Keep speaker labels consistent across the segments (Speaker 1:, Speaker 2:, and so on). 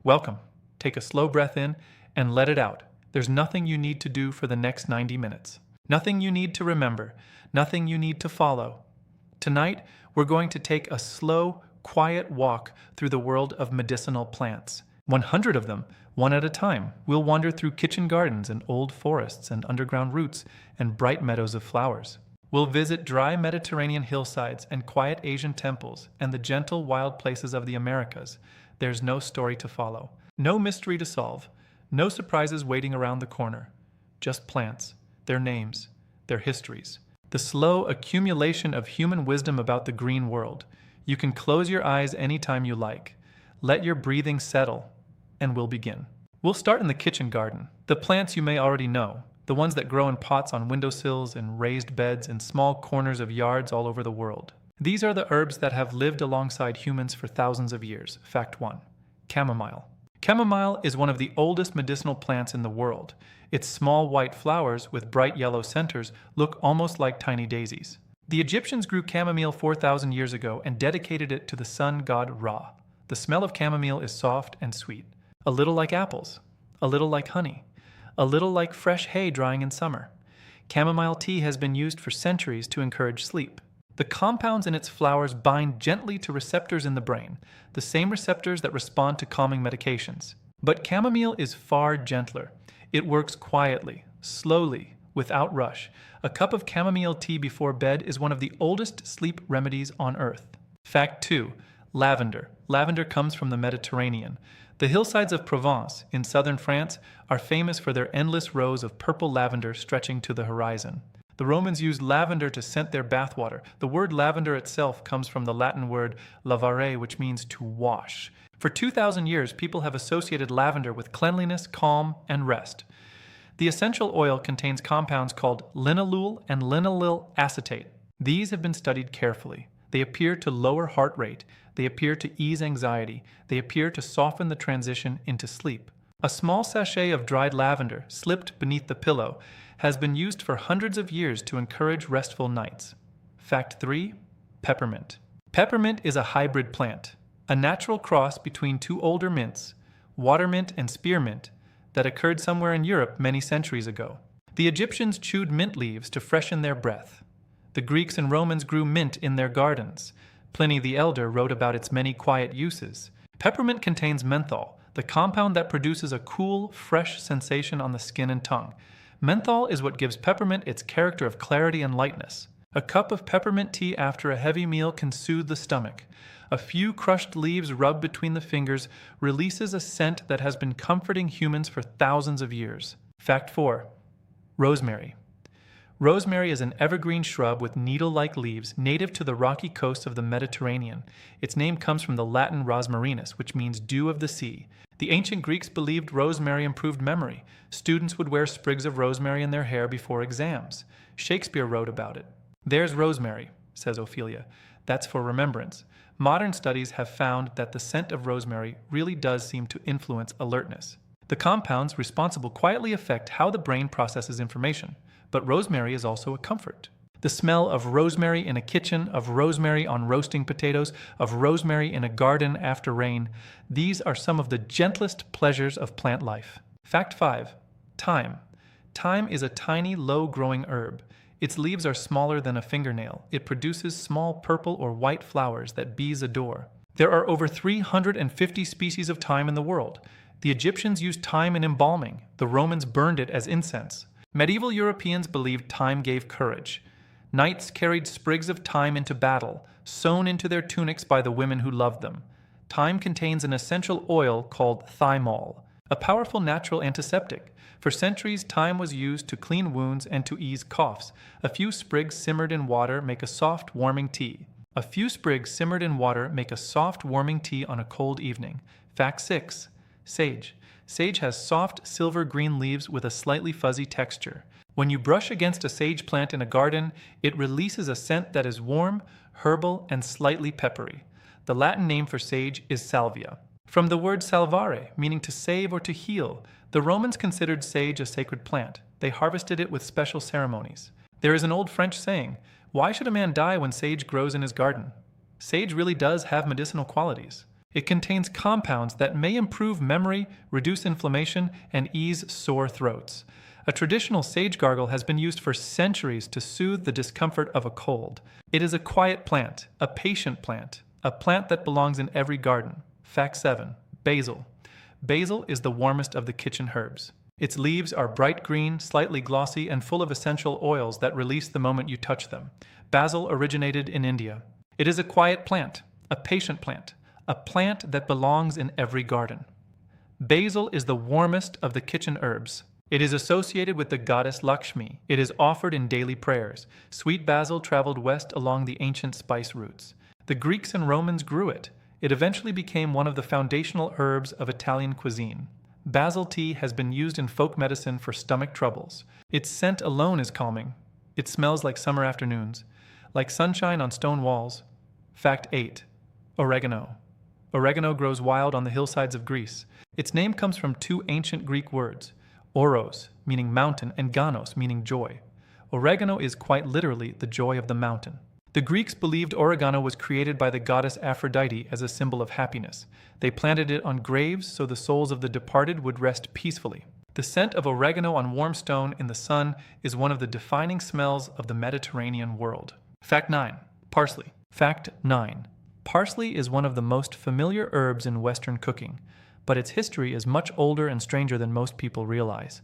Speaker 1: Welcome. Take a slow breath in and let it out. There's nothing you need to do for the next 90 minutes. Nothing you need to remember. Nothing you need to follow. Tonight, we're going to take a slow, quiet walk through the world of medicinal plants. 100 of them, one at a time. We'll wander through kitchen gardens and old forests and underground roots and bright meadows of flowers. We'll visit dry Mediterranean hillsides and quiet Asian temples and the gentle wild places of the Americas. There's no story to follow, no mystery to solve, no surprises waiting around the corner. Just plants, their names, their histories. The slow accumulation of human wisdom about the green world. You can close your eyes anytime you like. Let your breathing settle, and we'll begin. We'll start in the kitchen garden. The plants you may already know, the ones that grow in pots on windowsills and raised beds in small corners of yards all over the world. These are the herbs that have lived alongside humans for thousands of years. Fact 1. Chamomile. Chamomile is one of the oldest medicinal plants in the world. Its small white flowers with bright yellow centers look almost like tiny daisies. The Egyptians grew chamomile 4,000 years ago and dedicated it to the sun god Ra. The smell of chamomile is soft and sweet, a little like apples, a little like honey, a little like fresh hay drying in summer. Chamomile tea has been used for centuries to encourage sleep. The compounds in its flowers bind gently to receptors in the brain, the same receptors that respond to calming medications. But chamomile is far gentler. It works quietly, slowly, without rush. A cup of chamomile tea before bed is one of the oldest sleep remedies on earth. Fact 2. Lavender. Lavender comes from the Mediterranean. The hillsides of Provence, in southern France, are famous for their endless rows of purple lavender stretching to the horizon. The Romans used lavender to scent their bathwater. The word lavender itself comes from the Latin word lavare, which means to wash. For 2,000 years, people have associated lavender with cleanliness, calm, and rest. The essential oil contains compounds called linalool and linaloyl acetate. These have been studied carefully. They appear to lower heart rate. They appear to ease anxiety. They appear to soften the transition into sleep. A small sachet of dried lavender, slipped beneath the pillow, has been used for hundreds of years to encourage restful nights. Fact 3. Peppermint. Peppermint is a hybrid plant, a natural cross between two older mints, watermint and spearmint, that occurred somewhere in Europe many centuries ago. The Egyptians chewed mint leaves to freshen their breath. The Greeks and Romans grew mint in their gardens. Pliny the Elder wrote about its many quiet uses. Peppermint contains menthol, the compound that produces a cool, fresh sensation on the skin and tongue. Menthol is what gives peppermint its character of clarity and lightness. A cup of peppermint tea after a heavy meal can soothe the stomach. A few crushed leaves rubbed between the fingers releases a scent that has been comforting humans for thousands of years. Fact 4. Rosemary. Rosemary is an evergreen shrub with needle-like leaves native to the rocky coasts of the Mediterranean. Its name comes from the Latin rosmarinus, which means dew of the sea. The ancient Greeks believed rosemary improved memory. Students would wear sprigs of rosemary in their hair before exams. Shakespeare wrote about it. "There's rosemary," says Ophelia. "That's for remembrance." Modern studies have found that the scent of rosemary really does seem to influence alertness. The compounds responsible quietly affect how the brain processes information. But rosemary is also a comfort. The smell of rosemary in a kitchen, of rosemary on roasting potatoes, of rosemary in a garden after rain, these are some of the gentlest pleasures of plant life. Fact 5. Thyme. Thyme is a tiny, low-growing herb. Its leaves are smaller than a fingernail. It produces small purple or white flowers that bees adore. There are over 350 species of thyme in the world. The Egyptians used thyme in embalming. The Romans burned it as incense. Medieval Europeans believed thyme gave courage. Knights carried sprigs of thyme into battle, sewn into their tunics by the women who loved them. Thyme contains an essential oil called thymol, a powerful natural antiseptic. For centuries, thyme was used to clean wounds and to ease coughs. A few sprigs simmered in water make a soft, warming tea. A few sprigs simmered in water make a soft, warming tea on a cold evening. Fact 6. Sage. Sage has soft, silver-green leaves with a slightly fuzzy texture. When you brush against a sage plant in a garden, it releases a scent that is warm, herbal, and slightly peppery. The Latin name for sage is salvia. From the word salvare, meaning to save or to heal, the Romans considered sage a sacred plant. They harvested it with special ceremonies. There is an old French saying, "Why should a man die when sage grows in his garden?" Sage really does have medicinal qualities. It contains compounds that may improve memory, reduce inflammation, and ease sore throats. A traditional sage gargle has been used for centuries to soothe the discomfort of a cold. It is a quiet plant, a patient plant, a plant that belongs in every garden. Fact 7. Basil. Basil is the warmest of the kitchen herbs. Its leaves are bright green, slightly glossy, and full of essential oils that release the moment you touch them. Basil originated in India. It is a quiet plant, a patient plant, a plant that belongs in every garden. Basil is the warmest of the kitchen herbs. It is associated with the goddess Lakshmi. It is offered in daily prayers. Sweet basil traveled west along the ancient spice routes. The Greeks and Romans grew it. It eventually became one of the foundational herbs of Italian cuisine. Basil tea has been used in folk medicine for stomach troubles. Its scent alone is calming. It smells like summer afternoons, like sunshine on stone walls. Fact 8. Oregano. Oregano grows wild on the hillsides of Greece. Its name comes from two ancient Greek words, oros, meaning mountain, and ganos, meaning joy. Oregano is quite literally the joy of the mountain. The Greeks believed oregano was created by the goddess Aphrodite as a symbol of happiness. They planted it on graves so the souls of the departed would rest peacefully. The scent of oregano on warm stone in the sun is one of the defining smells of the Mediterranean world. Fact 9. Parsley. Fact 9. Parsley is one of the most familiar herbs in Western cooking, but its history is much older and stranger than most people realize.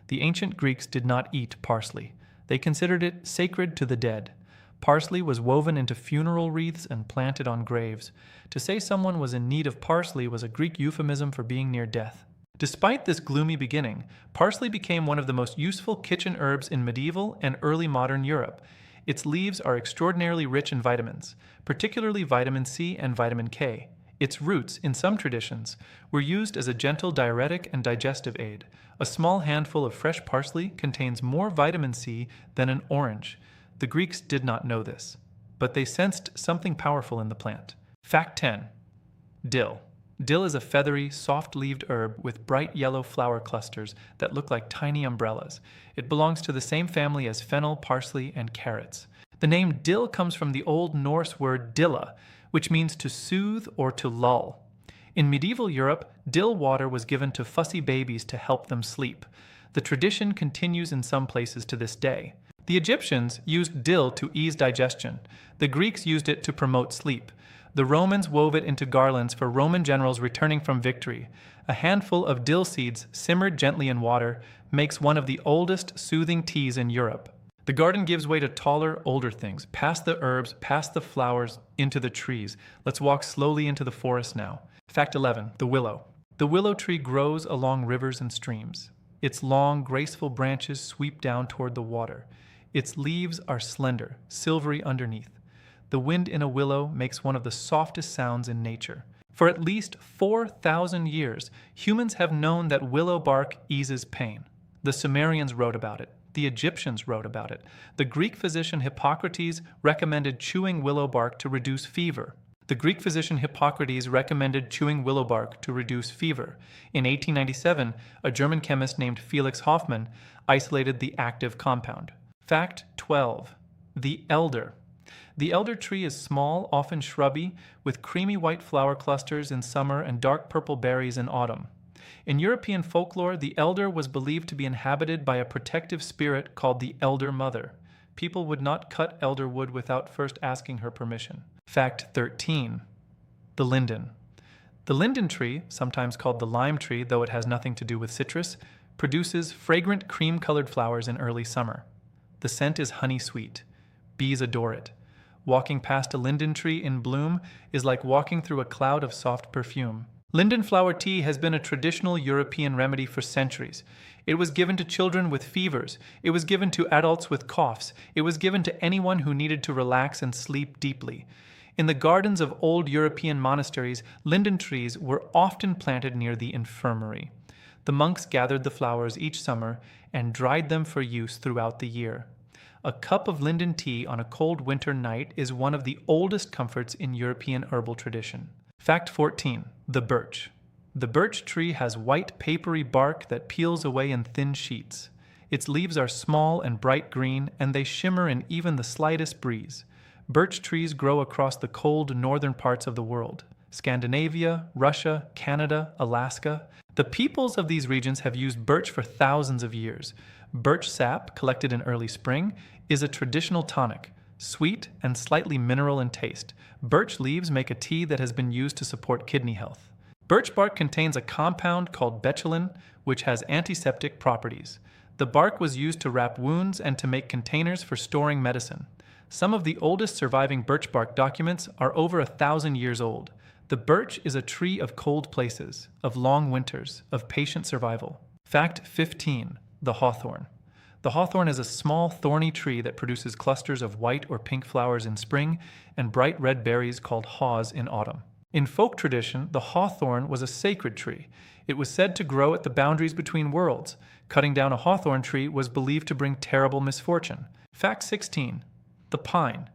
Speaker 1: The ancient Greeks did not eat parsley. They considered it sacred to the dead. Parsley was woven into funeral wreaths and planted on graves. To say someone was in need of parsley was a Greek euphemism for being near death. Despite this gloomy beginning, parsley became one of the most useful kitchen herbs in medieval and early modern Europe. Its leaves are extraordinarily rich in vitamins, particularly vitamin C and vitamin K. Its roots, in some traditions, were used as a gentle diuretic and digestive aid. A small handful of fresh parsley contains more vitamin C than an orange. The Greeks did not know this, but they sensed something powerful in the plant. Fact 10. Dill. Dill is a feathery, soft-leaved herb with bright yellow flower clusters that look like tiny umbrellas. It belongs to the same family as fennel, parsley, and carrots. The name dill comes from the Old Norse word dilla, which means to soothe or to lull. In medieval Europe, dill water was given to fussy babies to help them sleep. The tradition continues in some places to this day. The Egyptians used dill to ease digestion. The Greeks used it to promote sleep. The Romans wove it into garlands for Roman generals returning from victory. A handful of dill seeds simmered gently in water makes one of the oldest soothing teas in Europe. The garden gives way to taller, older things, past the herbs, past the flowers, into the trees. Let's walk slowly into the forest now. Fact 11. The willow. The willow tree grows along rivers and streams. Its long, graceful branches sweep down toward the water. Its leaves are slender, silvery underneath. The wind in a willow makes one of the softest sounds in nature. For at least 4,000 years, humans have known that willow bark eases pain. The Sumerians wrote about it. The Egyptians wrote about it. The Greek physician Hippocrates recommended chewing willow bark to reduce fever. The Greek physician Hippocrates recommended chewing willow bark to reduce fever. In 1897, a German chemist named Felix Hoffmann isolated the active compound. Fact 12. The elder. The elder tree is small, often shrubby, with creamy white flower clusters in summer and dark purple berries in autumn. In European folklore, the elder was believed to be inhabited by a protective spirit called the Elder Mother. People would not cut elder wood without first asking her permission. Fact 13. The linden. The linden tree, sometimes called the lime tree, though it has nothing to do with citrus, produces fragrant cream-colored flowers in early summer. The scent is honey sweet. Bees adore it. Walking past a linden tree in bloom is like walking through a cloud of soft perfume. Linden flower tea has been a traditional European remedy for centuries. It was given to children with fevers. It was given to adults with coughs. It was given to anyone who needed to relax and sleep deeply. In the gardens of old European monasteries, linden trees were often planted near the infirmary. The monks gathered the flowers each summer and dried them for use throughout the year. A cup of linden tea on a cold winter night is one of the oldest comforts in European herbal tradition. Fact 14. The birch. The birch tree has white papery bark that peels away in thin sheets. Its leaves are small and bright green, and they shimmer in even the slightest breeze. Birch trees grow across the cold northern parts of the world. Scandinavia, Russia, Canada, Alaska. The peoples of these regions have used birch for thousands of years. Birch sap, collected in early spring, is a traditional tonic, sweet and slightly mineral in taste. Birch leaves make a tea that has been used to support kidney health. Birch bark contains a compound called betulin, which has antiseptic properties. The bark was used to wrap wounds and to make containers for storing medicine. Some of the oldest surviving birch bark documents are over 1,000 years old. The birch is a tree of cold places, of long winters, of patient survival. Fact 15. The hawthorn. The hawthorn is a small thorny tree that produces clusters of white or pink flowers in spring and bright red berries called haws in autumn. In folk tradition, the hawthorn was a sacred tree. It was said to grow at the boundaries between worlds. Cutting down a hawthorn tree was believed to bring terrible misfortune. Fact 16. The pine.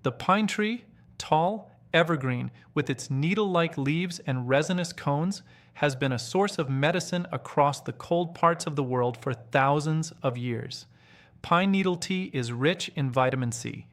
Speaker 1: The pine tree, tall, evergreen, with its needle-like leaves and resinous cones, has been a source of medicine across the cold parts of the world for thousands of years. Pine needle tea is rich in vitamin C.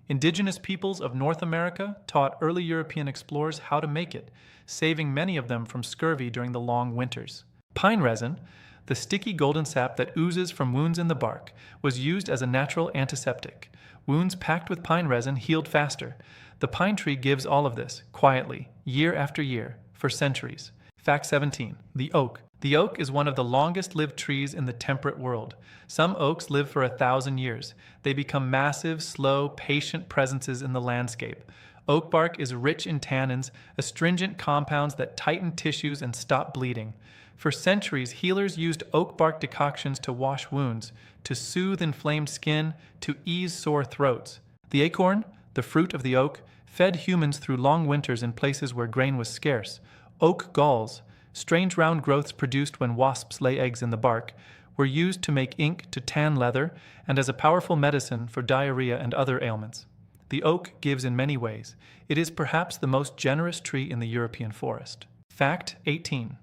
Speaker 1: Indigenous peoples of North America taught early European explorers how to make it, saving many of them from scurvy during the long winters. Pine resin, the sticky golden sap that oozes from wounds in the bark, was used as a natural antiseptic. Wounds packed with pine resin healed faster. The pine tree gives all of this, quietly, year after year, for centuries. Fact 17. The oak. The oak is one of the longest-lived trees in the temperate world. Some oaks live for 1,000 years. They become massive, slow, patient presences in the landscape. Oak bark is rich in tannins, astringent compounds that tighten tissues and stop bleeding. For centuries, healers used oak bark decoctions to wash wounds, to soothe inflamed skin, to ease sore throats. The acorn, the fruit of the oak, fed humans through long winters in places where grain was scarce. Oak galls, strange round growths produced when wasps lay eggs in the bark, were used to make ink to tan leather and as a powerful medicine for diarrhea and other ailments. The oak gives in many ways. It is perhaps the most generous tree in the European forest. Fact 18.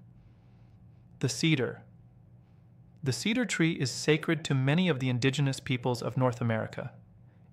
Speaker 1: The cedar. The cedar tree is sacred to many of the indigenous peoples of North America.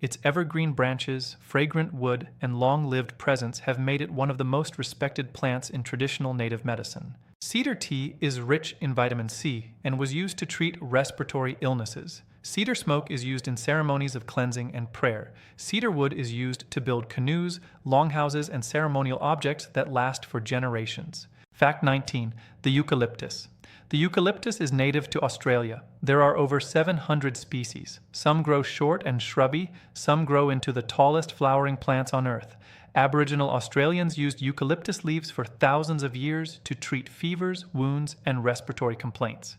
Speaker 1: Its evergreen branches, fragrant wood, and long-lived presence have made it one of the most respected plants in traditional native medicine. Cedar tea is rich in vitamin C and was used to treat respiratory illnesses. Cedar smoke is used in ceremonies of cleansing and prayer. Cedar wood is used to build canoes, longhouses, and ceremonial objects that last for generations. Fact 19. The eucalyptus. The eucalyptus is native to Australia. There are over 700 species. Some grow short and shrubby, some grow into the tallest flowering plants on Earth. Aboriginal Australians used eucalyptus leaves for thousands of years to treat fevers, wounds, and respiratory complaints.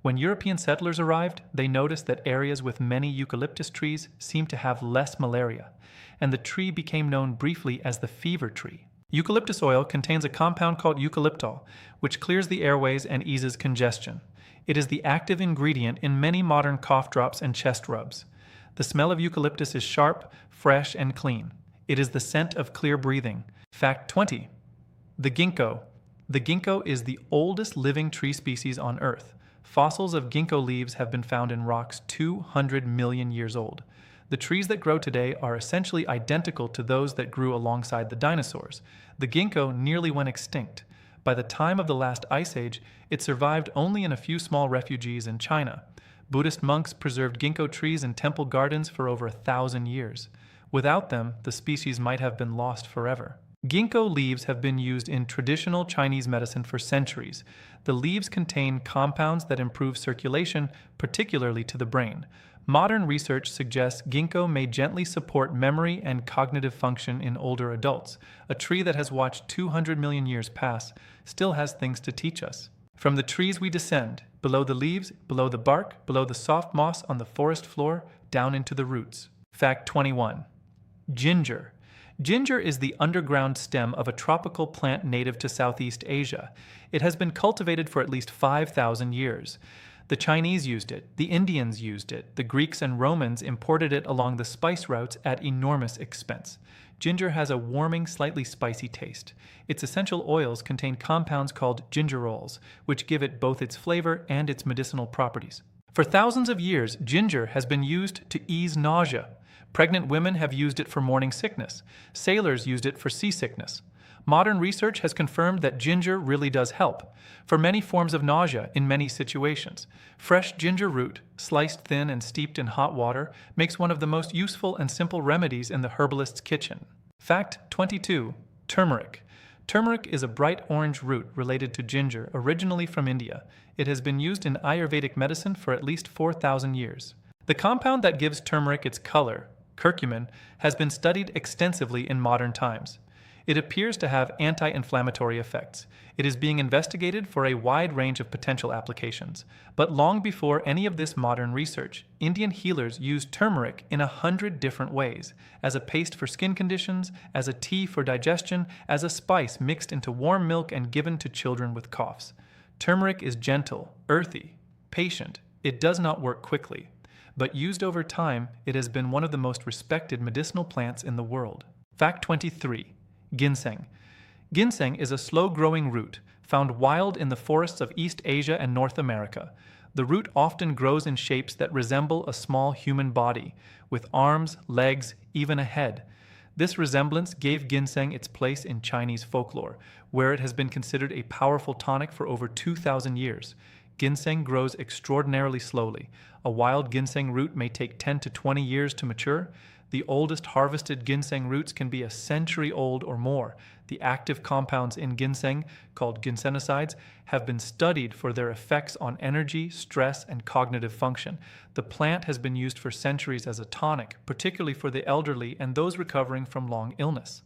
Speaker 1: When European settlers arrived, they noticed that areas with many eucalyptus trees seemed to have less malaria, and the tree became known briefly as the fever tree. Eucalyptus oil contains a compound called eucalyptol, which clears the airways and eases congestion. It is the active ingredient in many modern cough drops and chest rubs. The smell of eucalyptus is sharp, fresh, and clean. It is the scent of clear breathing. Fact 20. The ginkgo. The ginkgo is the oldest living tree species on Earth. Fossils of ginkgo leaves have been found in rocks 200 million years old. The trees that grow today are essentially identical to those that grew alongside the dinosaurs. The ginkgo nearly went extinct. By the time of the last ice age, it survived only in a few small refuges in China. Buddhist monks preserved ginkgo trees in temple gardens for over 1,000 years. Without them, the species might have been lost forever. Ginkgo leaves have been used in traditional Chinese medicine for centuries. The leaves contain compounds that improve circulation, particularly to the brain. Modern research suggests ginkgo may gently support memory and cognitive function in older adults. A tree that has watched 200 million years pass still has things to teach us. From the trees we descend, below the leaves, below the bark, below the soft moss on the forest floor, down into the roots. Fact 21. Ginger. Ginger is the underground stem of a tropical plant native to Southeast Asia. It has been cultivated for at least 5,000 years. The Chinese used it, the Indians used it, the Greeks and Romans imported it along the spice routes at enormous expense. Ginger has a warming, slightly spicy taste. Its essential oils contain compounds called gingerols, which give it both its flavor and its medicinal properties. For thousands of years, ginger has been used to ease nausea. Pregnant women have used it for morning sickness. Sailors used it for seasickness. Modern research has confirmed that ginger really does help for many forms of nausea in many situations. Fresh ginger root, sliced thin and steeped in hot water, makes one of the most useful and simple remedies in the herbalist's kitchen. Fact 22. Turmeric. Turmeric is a bright orange root related to ginger, originally from India. It has been used in Ayurvedic medicine for at least 4,000 years. The compound that gives turmeric its color, curcumin, has been studied extensively in modern times. It appears to have anti-inflammatory effects. It is being investigated for a wide range of potential applications. But long before any of this modern research, Indian healers used turmeric in 100 different ways, as a paste for skin conditions, as a tea for digestion, as a spice mixed into warm milk and given to children with coughs. Turmeric is gentle, earthy, patient. It does not work quickly. But used over time, it has been one of the most respected medicinal plants in the world. Fact 23. Ginseng. Ginseng is a slow-growing root found wild in the forests of East Asia and North America. The root often grows in shapes that resemble a small human body, with arms, legs, even a head. This resemblance gave ginseng its place in Chinese folklore, where it has been considered a powerful tonic for over 2,000 years. Ginseng grows extraordinarily slowly. A wild ginseng root may take 10 to 20 years to mature. The oldest harvested ginseng roots can be a century old or more. The active compounds in ginseng, called ginsenosides, have been studied for their effects on energy, stress, and cognitive function. The plant has been used for centuries as a tonic, particularly for the elderly and those recovering from long illness.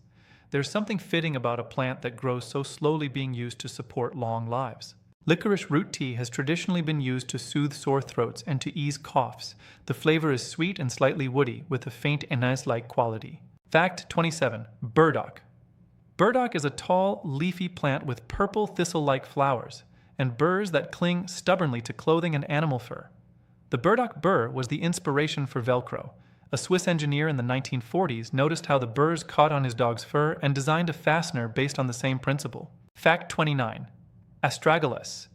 Speaker 1: There's something fitting about a plant that grows so slowly being used to support long lives. Licorice root tea has traditionally been used to soothe sore throats and to ease coughs. The flavor is sweet and slightly woody, with a faint anise-like quality. Fact 27. Burdock. Burdock is a tall, leafy plant with purple thistle-like flowers, and burrs that cling stubbornly to clothing and animal fur. The burdock burr was the inspiration for Velcro. A Swiss engineer in the 1940s noticed how the burrs caught on his dog's fur and designed a fastener based on the same principle. Fact 29. Astragalus.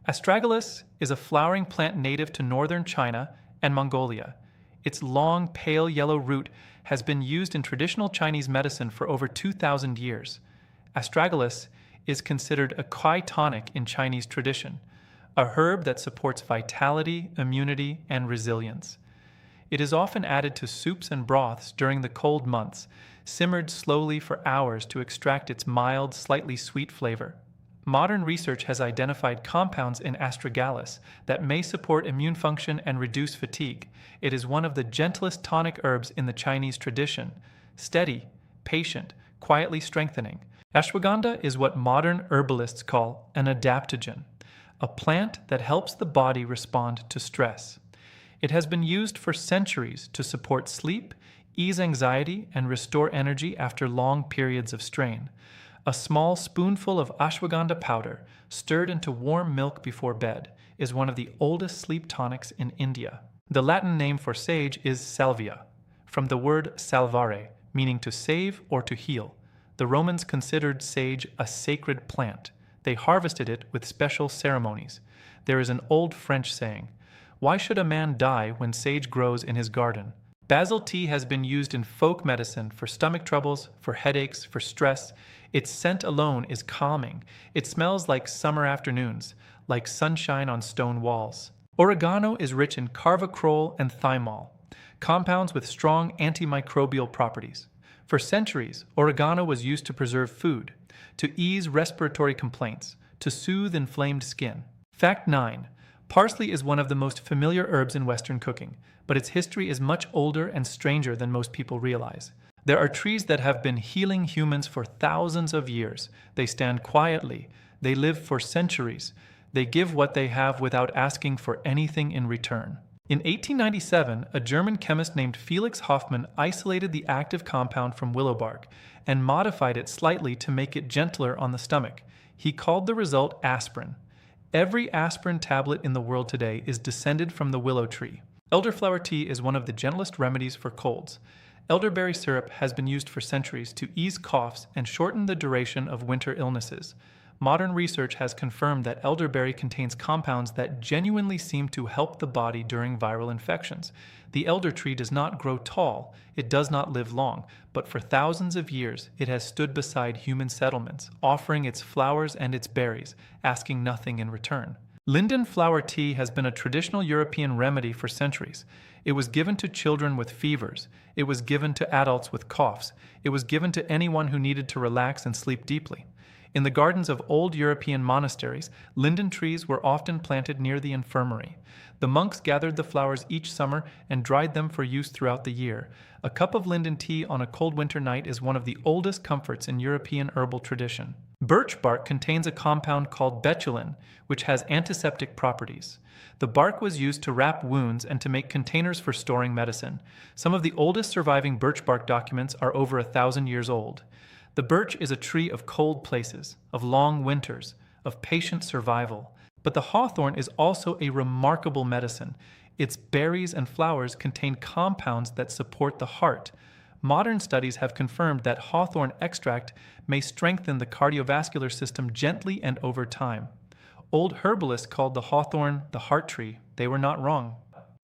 Speaker 1: Astragalus is a flowering plant native to northern China and Mongolia. Its long, pale yellow root has been used in traditional Chinese medicine for over 2,000 years. Astragalus is considered a Kai tonic in Chinese tradition, a herb that supports vitality, immunity, and resilience. It is often added to soups and broths during the cold months, simmered slowly for hours to extract its mild, slightly sweet flavor. Modern research has identified compounds in astragalus that may support immune function and reduce fatigue. It is one of the gentlest tonic herbs in the Chinese tradition. Steady, patient, quietly strengthening. Ashwagandha is what modern herbalists call an adaptogen, a plant that helps the body respond to stress. It has been used for centuries to support sleep, ease anxiety, and restore energy after long periods of strain. A small spoonful of ashwagandha powder, stirred into warm milk before bed, is one of the oldest sleep tonics in India. The Latin name for sage is salvia, from the word salvare, meaning to save or to heal. The Romans considered sage a sacred plant. They harvested it with special ceremonies. There is an old French saying, "Why should a man die when sage grows in his garden?" Basil tea has been used in folk medicine for stomach troubles, for headaches, for stress. Its scent alone is calming. It smells like summer afternoons, like sunshine on stone walls. Oregano is rich in carvacrol and thymol, compounds with strong antimicrobial properties. For centuries, oregano was used to preserve food, to ease respiratory complaints, to soothe inflamed skin. Fact 9. Parsley is one of the most familiar herbs in Western cooking, but its history is much older and stranger than most people realize. There are trees that have been healing humans for thousands of years. They stand quietly. They live for centuries. They give what they have without asking for anything in return. In 1897, a German chemist named Felix Hoffmann isolated the active compound from willow bark and modified it slightly to make it gentler on the stomach. He called the result aspirin. Every aspirin tablet in the world today is descended from the willow tree. Elderflower tea is one of the gentlest remedies for colds. Elderberry syrup has been used for centuries to ease coughs and shorten the duration of winter illnesses. Modern research has confirmed that elderberry contains compounds that genuinely seem to help the body during viral infections. The elder tree does not grow tall, it does not live long, but for thousands of years it has stood beside human settlements, offering its flowers and its berries, asking nothing in return. Linden flower tea has been a traditional European remedy for centuries. It was given to children with fevers. It was given to adults with coughs. It was given to anyone who needed to relax and sleep deeply. In the gardens of old European monasteries, linden trees were often planted near the infirmary. The monks gathered the flowers each summer and dried them for use throughout the year. A cup of linden tea on a cold winter night is one of the oldest comforts in European herbal tradition. Birch bark contains a compound called betulin, which has antiseptic properties. The bark was used to wrap wounds and to make containers for storing medicine. Some of the oldest surviving birch bark documents are over 1,000 years old. The birch is a tree of cold places, of long winters, of patient survival. But the hawthorn is also a remarkable medicine. Its berries and flowers contain compounds that support the heart. Modern studies have confirmed that hawthorn extract may strengthen the cardiovascular system gently and over time. Old herbalists called the hawthorn the heart tree. They were not wrong.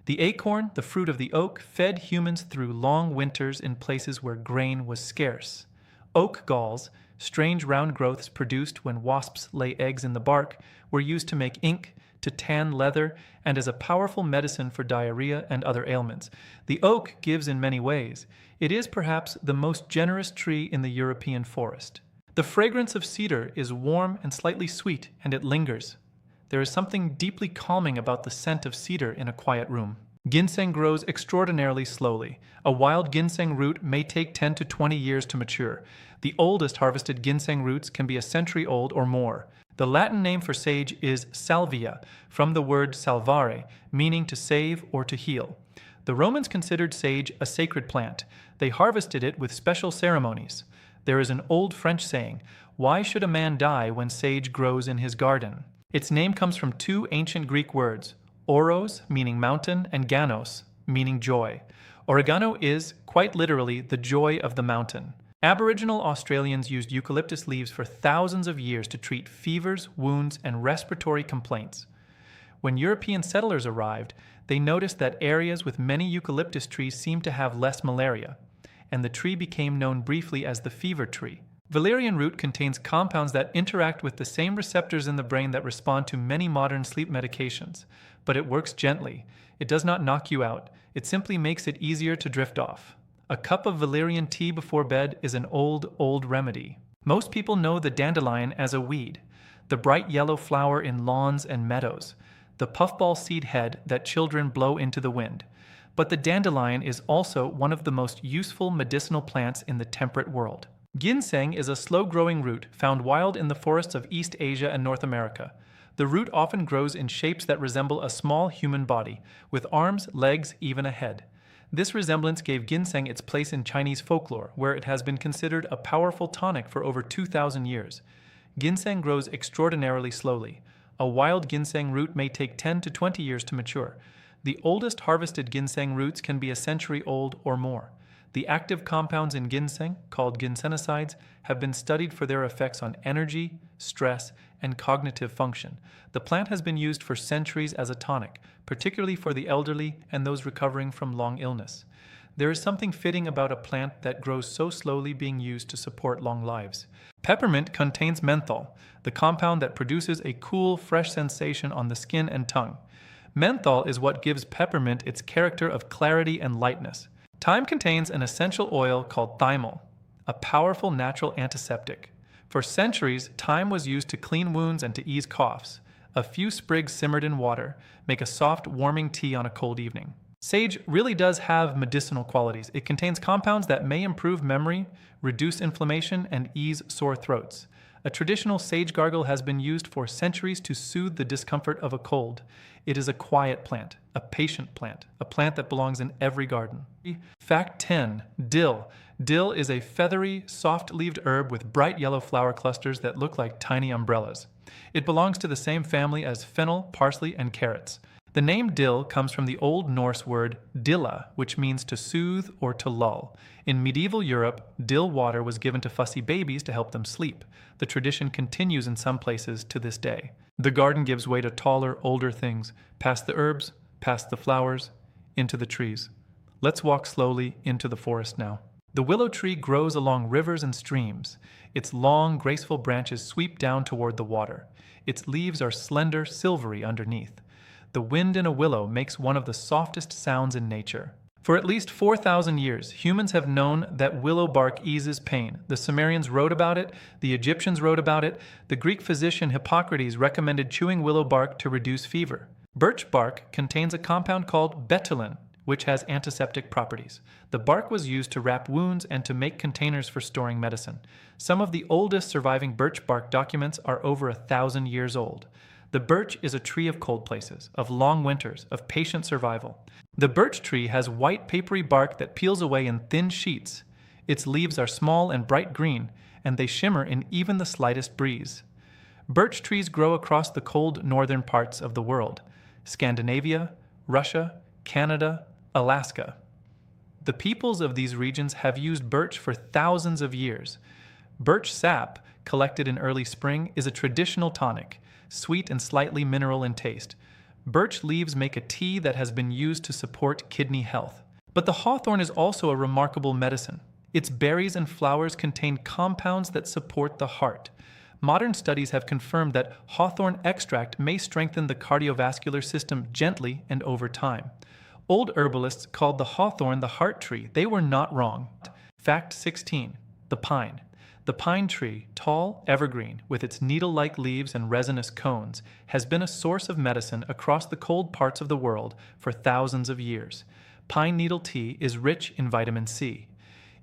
Speaker 1: The acorn, the fruit of the oak, fed humans through long winters in places where grain was scarce. Oak galls, strange round growths produced when wasps lay eggs in the bark, were used to make ink, to tan leather, and as a powerful medicine for diarrhea and other ailments. The oak gives in many ways. It is perhaps the most generous tree in the European forest. The fragrance of cedar is warm and slightly sweet, and it lingers. There is something deeply calming about the scent of cedar in a quiet room. Ginseng grows extraordinarily slowly. A wild ginseng root may take 10 to 20 years to mature. The oldest harvested ginseng roots can be a century old or more. The Latin name for sage is salvia, from the word salvare, meaning to save or to heal. The Romans considered sage a sacred plant. They harvested it with special ceremonies. There is an old French saying, "Why should a man die when sage grows in his garden?" Its name comes from two ancient Greek words, oros, meaning mountain, and ganos, meaning joy. Oregano is, quite literally, the joy of the mountain. Aboriginal Australians used eucalyptus leaves for thousands of years to treat fevers, wounds, and respiratory complaints. When European settlers arrived, they noticed that areas with many eucalyptus trees seemed to have less malaria, and the tree became known briefly as the fever tree. Valerian root contains compounds that interact with the same receptors in the brain that respond to many modern sleep medications, but it works gently. It does not knock you out. It simply makes it easier to drift off. A cup of valerian tea before bed is an old remedy. Most people know the dandelion as a weed, the bright yellow flower in lawns and meadows, the puffball seed head that children blow into the wind. But the dandelion is also one of the most useful medicinal plants in the temperate world. Ginseng is a slow-growing root found wild in the forests of East Asia and North America. The root often grows in shapes that resemble a small human body, with arms, legs, even a head. This resemblance gave ginseng its place in Chinese folklore, where it has been considered a powerful tonic for over 2,000 years. Ginseng grows extraordinarily slowly. A wild ginseng root may take 10 to 20 years to mature. The oldest harvested ginseng roots can be a century old or more. The active compounds in ginseng, called ginsenosides, have been studied for their effects on energy, stress, and cognitive function. The plant has been used for centuries as a tonic, particularly for the elderly and those recovering from long illness. There is something fitting about a plant that grows so slowly being used to support long lives. Peppermint contains menthol, the compound that produces a cool, fresh sensation on the skin and tongue. Menthol is what gives peppermint its character of clarity and lightness. Thyme contains an essential oil called thymol, a powerful natural antiseptic. For centuries, thyme was used to clean wounds and to ease coughs. A few sprigs simmered in water make a soft, warming tea on a cold evening. Sage really does have medicinal qualities. It contains compounds that may improve memory, reduce inflammation, and ease sore throats. A traditional sage gargle has been used for centuries to soothe the discomfort of a cold. It is a quiet plant, a patient plant, a plant that belongs in every garden. Fact 10. Dill. Dill is a feathery, soft-leaved herb with bright yellow flower clusters that look like tiny umbrellas. It belongs to the same family as fennel, parsley, and carrots. The name dill comes from the Old Norse word dilla, which means to soothe or to lull. In medieval Europe, dill water was given to fussy babies to help them sleep. The tradition continues in some places to this day. The garden gives way to taller, older things, past the herbs, past the flowers, into the trees. Let's walk slowly into the forest now. The willow tree grows along rivers and streams. Its long, graceful branches sweep down toward the water. Its leaves are slender, silvery underneath. The wind in a willow makes one of the softest sounds in nature. For at least 4,000 years, humans have known that willow bark eases pain. The Sumerians wrote about it, the Egyptians wrote about it, the Greek physician Hippocrates recommended chewing willow bark to reduce fever. Birch bark contains a compound called betulin, which has antiseptic properties. The bark was used to wrap wounds and to make containers for storing medicine. Some of the oldest surviving birch bark documents are over 1,000 years old. The birch is a tree of cold places, of long winters, of patient survival. The birch tree has white papery bark that peels away in thin sheets. Its leaves are small and bright green, and they shimmer in even the slightest breeze. Birch trees grow across the cold northern parts of the world: Scandinavia, Russia, Canada, Alaska. The peoples of these regions have used birch for thousands of years. Birch sap, collected in early spring, is a traditional tonic, sweet and slightly mineral in taste. Birch leaves make a tea that has been used to support kidney health. But the hawthorn is also a remarkable medicine. Its berries and flowers contain compounds that support the heart. Modern studies have confirmed that hawthorn extract may strengthen the cardiovascular system gently and over time. Old herbalists called the hawthorn the heart tree. They were not wrong. Fact 16. The pine. The pine tree, tall, evergreen, with its needle-like leaves and resinous cones, has been a source of medicine across the cold parts of the world for thousands of years. Pine needle tea is rich in vitamin C.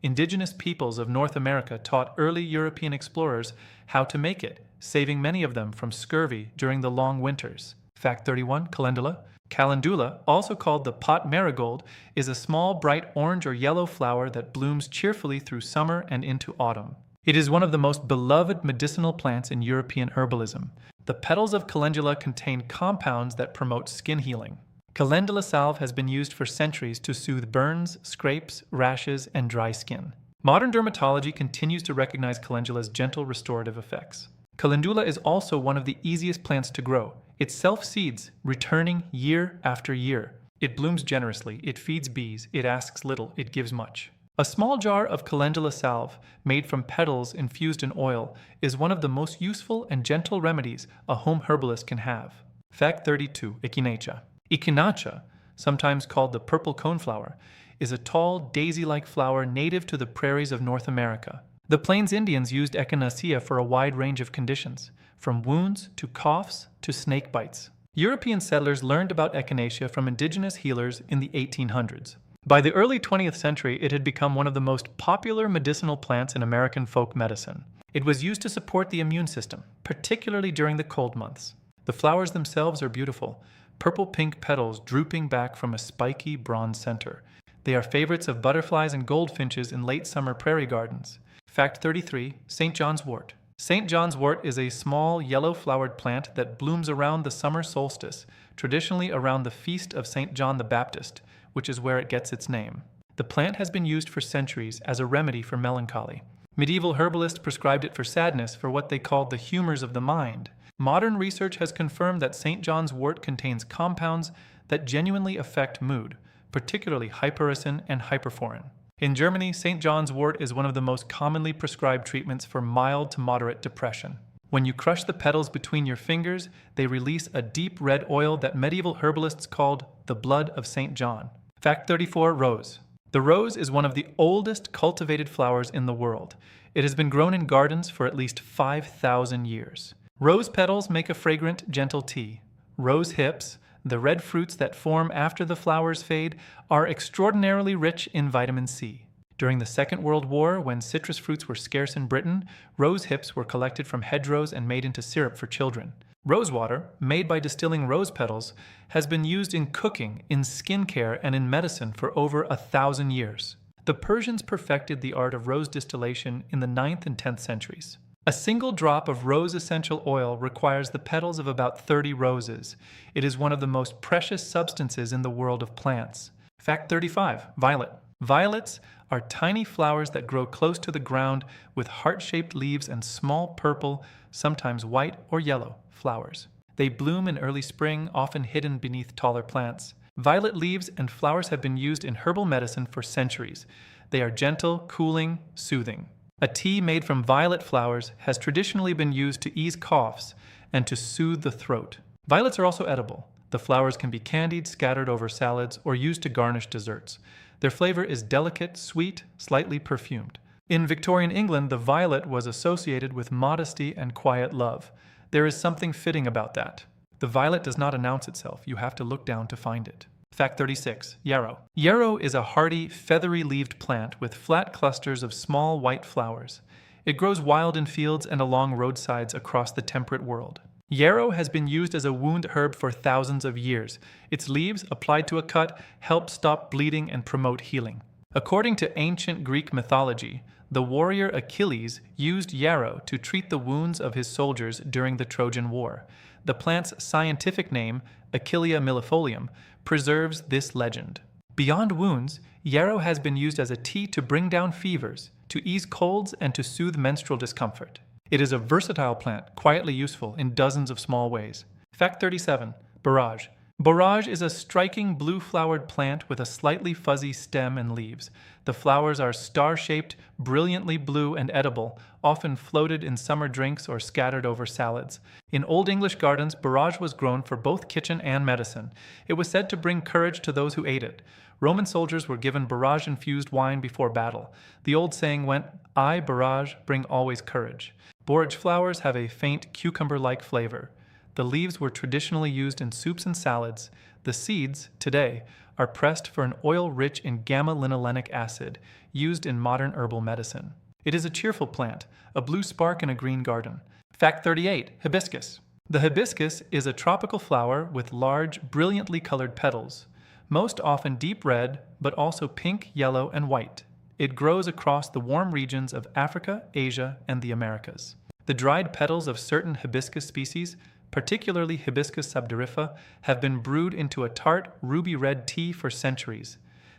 Speaker 1: Indigenous peoples of North America taught early European explorers how to make it, saving many of them from scurvy during the long winters. Fact 31. Calendula. Calendula, also called the pot marigold, is a small, bright orange or yellow flower that blooms cheerfully through summer and into autumn. It is one of the most beloved medicinal plants in European herbalism. The petals of calendula contain compounds that promote skin healing. Calendula salve has been used for centuries to soothe burns, scrapes, rashes, and dry skin. Modern dermatology continues to recognize calendula's gentle restorative effects. Calendula is also one of the easiest plants to grow. It self-seeds, returning year after year. It blooms generously, it feeds bees, it asks little, it gives much. A small jar of calendula salve, made from petals infused in oil, is one of the most useful and gentle remedies a home herbalist can have. Fact 32. Echinacea. Echinacea, sometimes called the purple coneflower, is a tall, daisy-like flower native to the prairies of North America. The Plains Indians used echinacea for a wide range of conditions, from wounds to coughs to snake bites. European settlers learned about echinacea from indigenous healers in the 1800s. By the early 20th century, it had become one of the most popular medicinal plants in American folk medicine. It was used to support the immune system, particularly during the cold months. The flowers themselves are beautiful, purple-pink petals drooping back from a spiky bronze center. They are favorites of butterflies and goldfinches in late summer prairie gardens. Fact 33. St. John's wort. St. John's wort is a small, yellow-flowered plant that blooms around the summer solstice, traditionally around the feast of St. John the Baptist, which is where it gets its name. The plant has been used for centuries as a remedy for melancholy. Medieval herbalists prescribed it for sadness, for what they called the humors of the mind. Modern research has confirmed that St. John's wort contains compounds that genuinely affect mood, particularly hypericin and hyperforin. In Germany, St. John's wort is one of the most commonly prescribed treatments for mild to moderate depression. When you crush the petals between your fingers, they release a deep red oil that medieval herbalists called the blood of St. John. Fact 34. Rose. The rose is one of the oldest cultivated flowers in the world. It has been grown in gardens for at least 5,000 years. Rose petals make a fragrant, gentle tea. Rose hips, the red fruits that form after the flowers fade, are extraordinarily rich in vitamin C. During the Second World War, when citrus fruits were scarce in Britain, rose hips were collected from hedgerows and made into syrup for children. Rosewater, made by distilling rose petals, has been used in cooking, in skincare, and in medicine for over 1,000 years. The Persians perfected the art of rose distillation in the 9th and 10th centuries. A single drop of rose essential oil requires the petals of about 30 roses. It is one of the most precious substances in the world of plants. Fact 35. Violet. Violets are tiny flowers that grow close to the ground with heart-shaped leaves and small purple, sometimes white or yellow, flowers. They bloom in early spring, often hidden beneath taller plants. Violet leaves and flowers have been used in herbal medicine for centuries. They are gentle, cooling, soothing. A tea made from violet flowers has traditionally been used to ease coughs and to soothe the throat. Violets are also edible. The flowers can be candied, scattered over salads, or used to garnish desserts. Their flavor is delicate, sweet, slightly perfumed. In Victorian England, the violet was associated with modesty and quiet love. There is something fitting about that. The violet does not announce itself. You have to look down to find it. Fact 36. Yarrow. Yarrow is a hardy, feathery-leaved plant with flat clusters of small white flowers. It grows wild in fields and along roadsides across the temperate world. Yarrow has been used as a wound herb for thousands of years. Its leaves, applied to a cut, help stop bleeding and promote healing. According to ancient Greek mythology, the warrior Achilles used yarrow to treat the wounds of his soldiers during the Trojan War. The plant's scientific name, Achillea millefolium, preserves this legend. Beyond wounds, yarrow has been used as a tea to bring down fevers, to ease colds, and to soothe menstrual discomfort. It is a versatile plant, quietly useful in dozens of small ways. Fact 37. Borage. Borage is a striking blue-flowered plant with a slightly fuzzy stem and leaves. The flowers are star-shaped, brilliantly blue and edible, often floated in summer drinks or scattered over salads. In Old English gardens, borage was grown for both kitchen and medicine. It was said to bring courage to those who ate it. Roman soldiers were given borage-infused wine before battle. The old saying went, "I, borage, bring always courage." Borage flowers have a faint cucumber-like flavor. The leaves were traditionally used in soups and salads. The seeds, today, are pressed for an oil rich in gamma-linolenic acid, used in modern herbal medicine. It is a cheerful plant, a blue spark in a green garden. Fact 38. Hibiscus. The hibiscus is a tropical flower with large, brilliantly colored petals, most often deep red, but also pink, yellow, and white. It grows across the warm regions of Africa, Asia, and the Americas. The dried petals of certain hibiscus species, particularly Hibiscus subdurifa, have been brewed into a tart, ruby-red tea for centuries.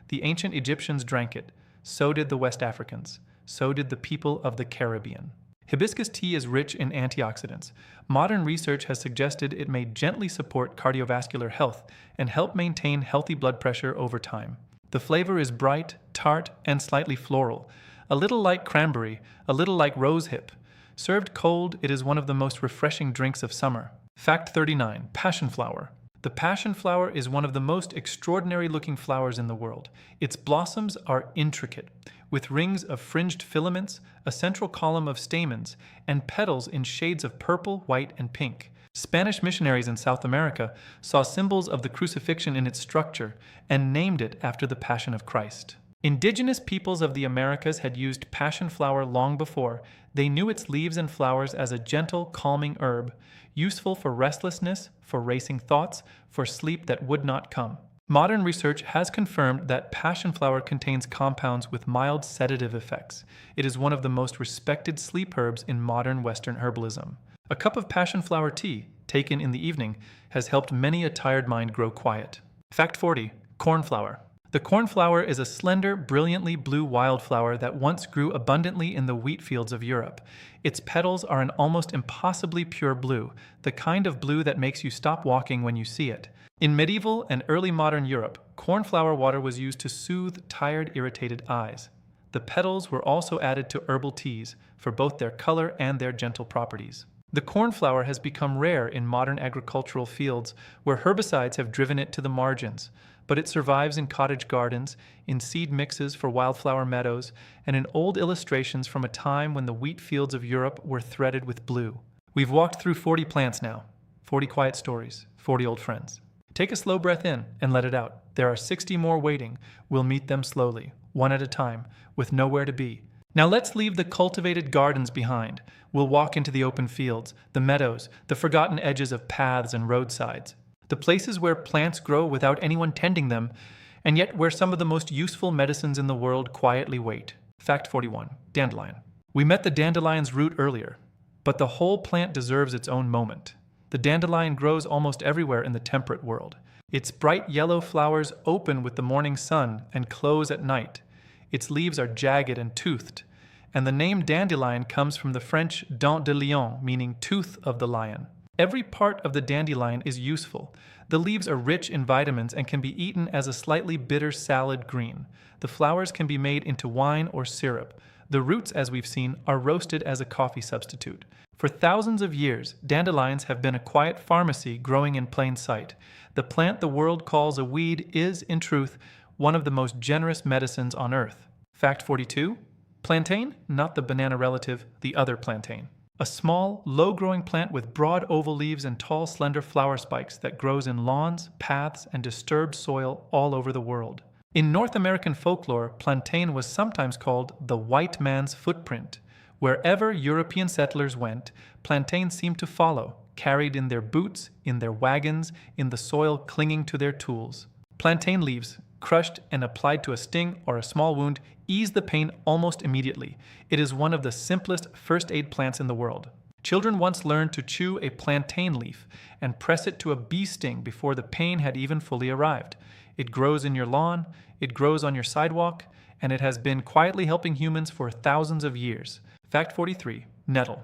Speaker 1: The ancient Egyptians drank it. So did the West Africans. So did the people of the Caribbean. Hibiscus tea is rich in antioxidants. Modern research has suggested it may gently support cardiovascular health and help maintain healthy blood pressure over time. The flavor is bright, tart, and slightly floral, a little like cranberry, a little like rosehip. Served cold, it is one of the most refreshing drinks of summer. Fact 39. Passion flower. The passion flower is one of the most extraordinary-looking flowers in the world. Its blossoms are intricate, with rings of fringed filaments, a central column of stamens, and petals in shades of purple, white, and pink. Spanish missionaries in South America saw symbols of the crucifixion in its structure and named it after the Passion of Christ. Indigenous peoples of the Americas had used passion flower long before. They knew its leaves and flowers as a gentle, calming herb, useful for restlessness, for racing thoughts, for sleep that would not come. Modern research has confirmed that passion flower contains compounds with mild sedative effects. It is one of the most respected sleep herbs in modern Western herbalism. A cup of passion flower tea, taken in the evening, has helped many a tired mind grow quiet. Fact 40. Cornflower. The cornflower is a slender, brilliantly blue wildflower that once grew abundantly in the wheat fields of Europe. Its petals are an almost impossibly pure blue, the kind of blue that makes you stop walking when you see it. In medieval and early modern Europe, cornflower water was used to soothe tired, irritated eyes. The petals were also added to herbal teas for both their color and their gentle properties. The cornflower has become rare in modern agricultural fields where herbicides have driven it to the margins, but it survives in cottage gardens, in seed mixes for wildflower meadows, and in old illustrations from a time when the wheat fields of Europe were threaded with blue. We've walked through 40 plants now, 40 quiet stories, 40 old friends. Take a slow breath in and let it out. There are 60 more waiting. We'll meet them slowly, one at a time, with nowhere to be. Now let's leave the cultivated gardens behind. We'll walk into the open fields, the meadows, the forgotten edges of paths and roadsides. The places where plants grow without anyone tending them, and yet where some of the most useful medicines in the world quietly wait. Fact 41. Dandelion. We met the dandelion's root earlier. But the whole plant deserves its own moment. The dandelion grows almost everywhere in the temperate world. Its bright yellow flowers open with the morning sun and close at night. Its leaves are jagged and toothed, and the name dandelion comes from the French dent de lion, meaning tooth of the lion. Every part of the dandelion is useful. The leaves are rich in vitamins and can be eaten as a slightly bitter salad green. The flowers can be made into wine or syrup. The roots, as we've seen, are roasted as a coffee substitute. For thousands of years, dandelions have been a quiet pharmacy growing in plain sight. The plant the world calls a weed is, in truth, one of the most generous medicines on earth. Fact 42. Plantain, not the banana relative, the other plantain. A small, low-growing plant with broad oval leaves and tall, slender flower spikes that grows in lawns, paths, and disturbed soil all over the world. In North American folklore, plantain was sometimes called the white man's footprint. Wherever European settlers went, plantains seemed to follow, carried in their boots, in their wagons, in the soil clinging to their tools. Plantain leaves, crushed and applied to a sting or a small wound, ease the pain almost immediately. It is one of the simplest first aid plants in the world. Children once learned to chew a plantain leaf and press it to a bee sting before the pain had even fully arrived. It grows in your lawn, it grows on your sidewalk, and it has been quietly helping humans for thousands of years. Fact 43. Nettle.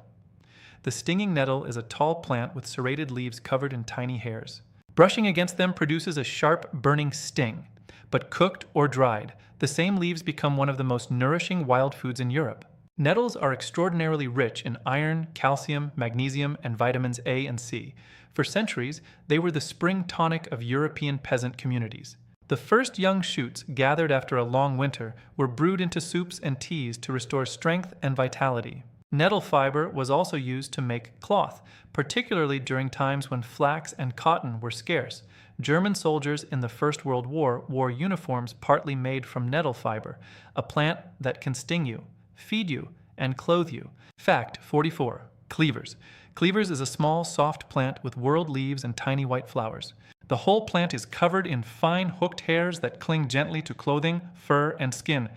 Speaker 1: The stinging nettle is a tall plant with serrated leaves covered in tiny hairs. Brushing against them produces a sharp, burning sting. But cooked or dried, the same leaves become one of the most nourishing wild foods in Europe. Nettles are extraordinarily rich in iron, calcium, magnesium, and vitamins A and C. For centuries, they were the spring tonic of European peasant communities. The first young shoots gathered after a long winter were brewed into soups and teas to restore strength and vitality. Nettle fiber was also used to make cloth, particularly during times when flax and cotton were scarce. German soldiers in the First World War wore uniforms partly made from nettle fiber, a plant that can sting you, feed you, and clothe you. Fact 44. Cleavers. Cleavers is a small, soft plant with whorled leaves and tiny white flowers. The whole plant is covered in fine hooked hairs that cling gently to clothing, fur, and skin,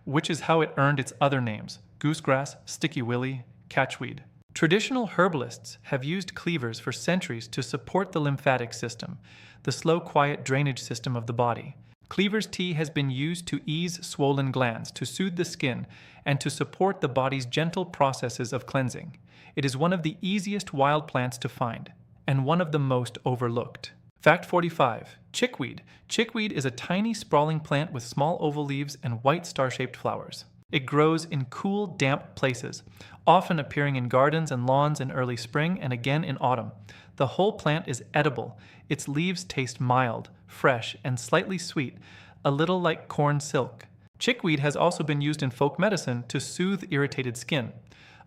Speaker 1: which is how it earned its other names: goosegrass, sticky willy, catchweed. Traditional herbalists have used cleavers for centuries to support the lymphatic system, the slow, quiet drainage system of the body. Cleaver's tea has been used to ease swollen glands, to soothe the skin, and to support the body's gentle processes of cleansing. It is one of the easiest wild plants to find, and one of the most overlooked. Fact 45. Chickweed. Chickweed is a tiny, sprawling plant with small oval leaves and white star-shaped flowers. It grows in cool, damp places, often appearing in gardens and lawns in early spring and again in autumn. The whole plant is edible. Its leaves taste mild, fresh, and slightly sweet, a little like corn silk. Chickweed has also been used in folk medicine to soothe irritated skin.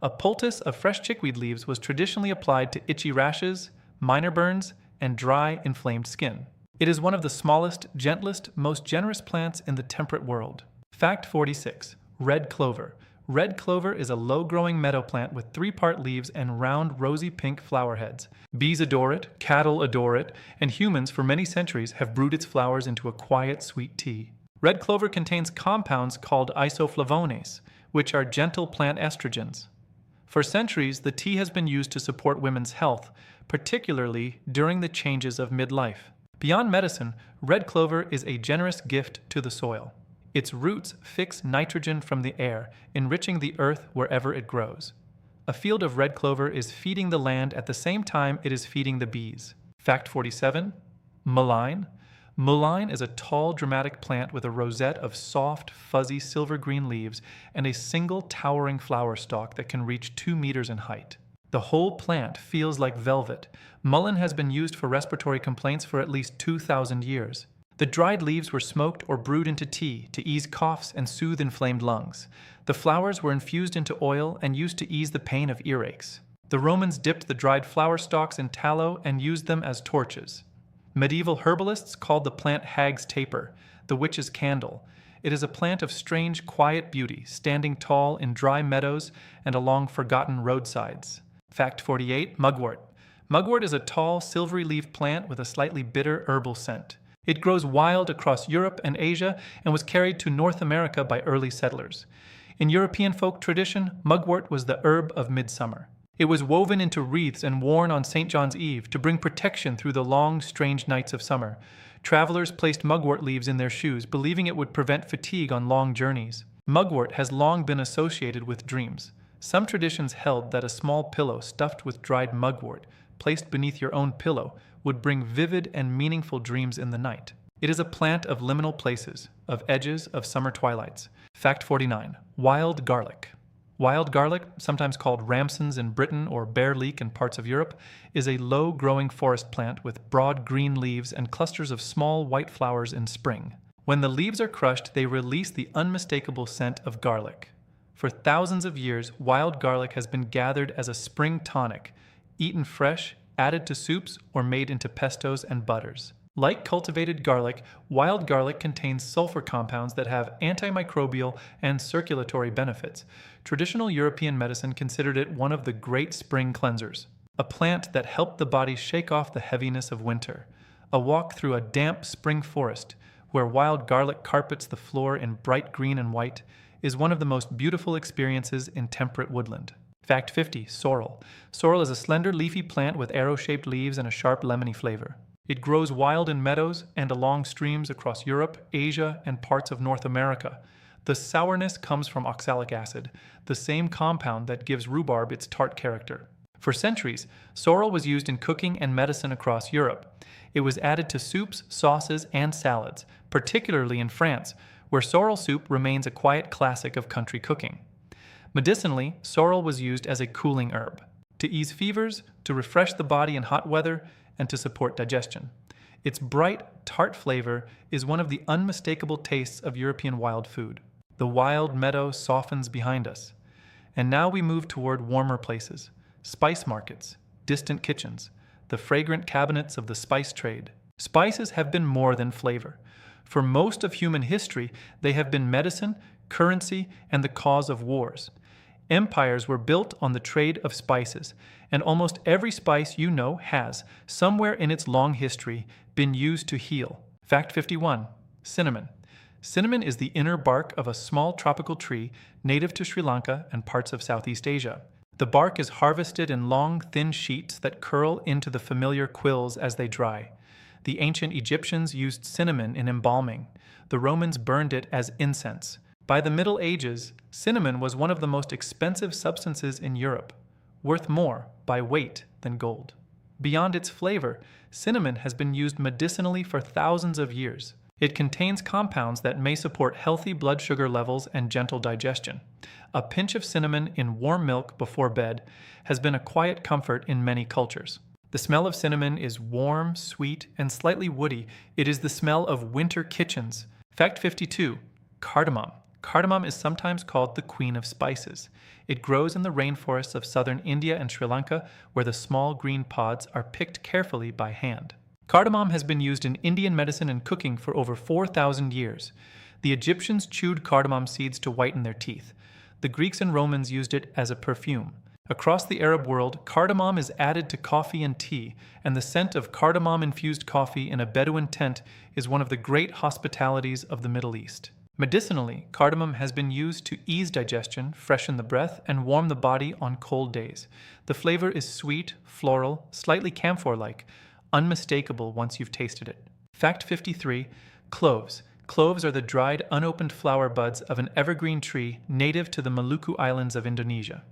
Speaker 1: A poultice of fresh chickweed leaves was traditionally applied to itchy rashes, minor burns, and dry, inflamed skin. It is one of the smallest, gentlest, most generous plants in the temperate world. Fact 46. Red clover. Red clover is a low-growing meadow plant with 3-part leaves and round, rosy pink flower heads. Bees adore it, cattle adore it, and humans for many centuries have brewed its flowers into a quiet, sweet tea. Red clover contains compounds called isoflavones, which are gentle plant estrogens. For centuries, the tea has been used to support women's health, particularly during the changes of midlife. Beyond medicine, red clover is a generous gift to the soil. Its roots fix nitrogen from the air, enriching the earth wherever it grows. A field of red clover is feeding the land at the same time it is feeding the bees. Fact 47. Mullein. Mullein is a tall, dramatic plant with a rosette of soft, fuzzy silver-green leaves and a single towering flower stalk that can reach 2 meters in height. The whole plant feels like velvet. Mullein has been used for respiratory complaints for at least 2,000 years. The dried leaves were smoked or brewed into tea to ease coughs and soothe inflamed lungs. The flowers were infused into oil and used to ease the pain of earaches. The Romans dipped the dried flower stalks in tallow and used them as torches. Medieval herbalists called the plant hag's taper, the witch's candle. It is a plant of strange, quiet beauty, standing tall in dry meadows and along forgotten roadsides. Fact 48. Mugwort. Mugwort is a tall, silvery-leaved plant with a slightly bitter herbal scent. It grows wild across Europe and Asia and was carried to North America by early settlers. In European folk tradition, mugwort was the herb of midsummer. It was woven into wreaths and worn on St. John's Eve to bring protection through the long, strange nights of summer. Travelers placed mugwort leaves in their shoes, believing it would prevent fatigue on long journeys. Mugwort has long been associated with dreams. Some traditions held that a small pillow stuffed with dried mugwort, placed beneath your own pillow, would bring vivid and meaningful dreams in the night. It is a plant of liminal places, of edges of summer twilights. Fact 49. Wild garlic. Wild garlic, sometimes called ramsons in Britain or bear leek in parts of Europe, is a low-growing forest plant with broad green leaves and clusters of small white flowers in spring. When the leaves are crushed, they release the unmistakable scent of garlic. For thousands of years, wild garlic has been gathered as a spring tonic, eaten fresh, added to soups, or made into pestos and butters. Like cultivated garlic, wild garlic contains sulfur compounds that have antimicrobial and circulatory benefits. Traditional European medicine considered it one of the great spring cleansers, a plant that helped the body shake off the heaviness of winter. A walk through a damp spring forest, where wild garlic carpets the floor in bright green and white, is one of the most beautiful experiences in temperate woodland. Fact 50. Sorrel. Sorrel is a slender leafy plant with arrow-shaped leaves and a sharp lemony flavor. It grows wild in meadows and along streams across Europe, Asia, and parts of North America. The sourness comes from oxalic acid, the same compound that gives rhubarb its tart character. For centuries, sorrel was used in cooking and medicine across Europe. It was added to soups, sauces, and salads, particularly in France, where sorrel soup remains a quiet classic of country cooking. Medicinally, sorrel was used as a cooling herb, to ease fevers, to refresh the body in hot weather, and to support digestion. Its bright, tart flavor is one of the unmistakable tastes of European wild food. The wild meadow softens behind us. And now we move toward warmer places, spice markets, distant kitchens, the fragrant cabinets of the spice trade. Spices have been more than flavor. For most of human history, they have been medicine, currency, and the cause of wars. Empires were built on the trade of spices, and almost every spice you know has, somewhere in its long history, been used to heal. Fact 51. Cinnamon. Cinnamon is the inner bark of a small tropical tree native to Sri Lanka and parts of Southeast Asia. The bark is harvested in long, thin sheets that curl into the familiar quills as they dry. The ancient Egyptians used cinnamon in embalming. The Romans burned it as incense. By the Middle Ages, cinnamon was one of the most expensive substances in Europe, worth more by weight than gold. Beyond its flavor, cinnamon has been used medicinally for thousands of years. It contains compounds that may support healthy blood sugar levels and gentle digestion. A pinch of cinnamon in warm milk before bed has been a quiet comfort in many cultures. The smell of cinnamon is warm, sweet, and slightly woody. It is the smell of winter kitchens. Fact 52. Cardamom. Cardamom is sometimes called the queen of spices. It grows in the rainforests of southern India and Sri Lanka, where the small green pods are picked carefully by hand. Cardamom has been used in Indian medicine and cooking for over 4,000 years. The Egyptians chewed cardamom seeds to whiten their teeth. The Greeks and Romans used it as a perfume. Across the Arab world, cardamom is added to coffee and tea, and the scent of cardamom-infused coffee in a Bedouin tent is one of the great hospitalities of the Middle East. Medicinally, cardamom has been used to ease digestion, freshen the breath, and warm the body on cold days. The flavor is sweet, floral, slightly camphor-like, unmistakable once you've tasted it. Fact 53. Cloves. Cloves are the dried, unopened flower buds of an evergreen tree native to the Maluku Islands of Indonesia,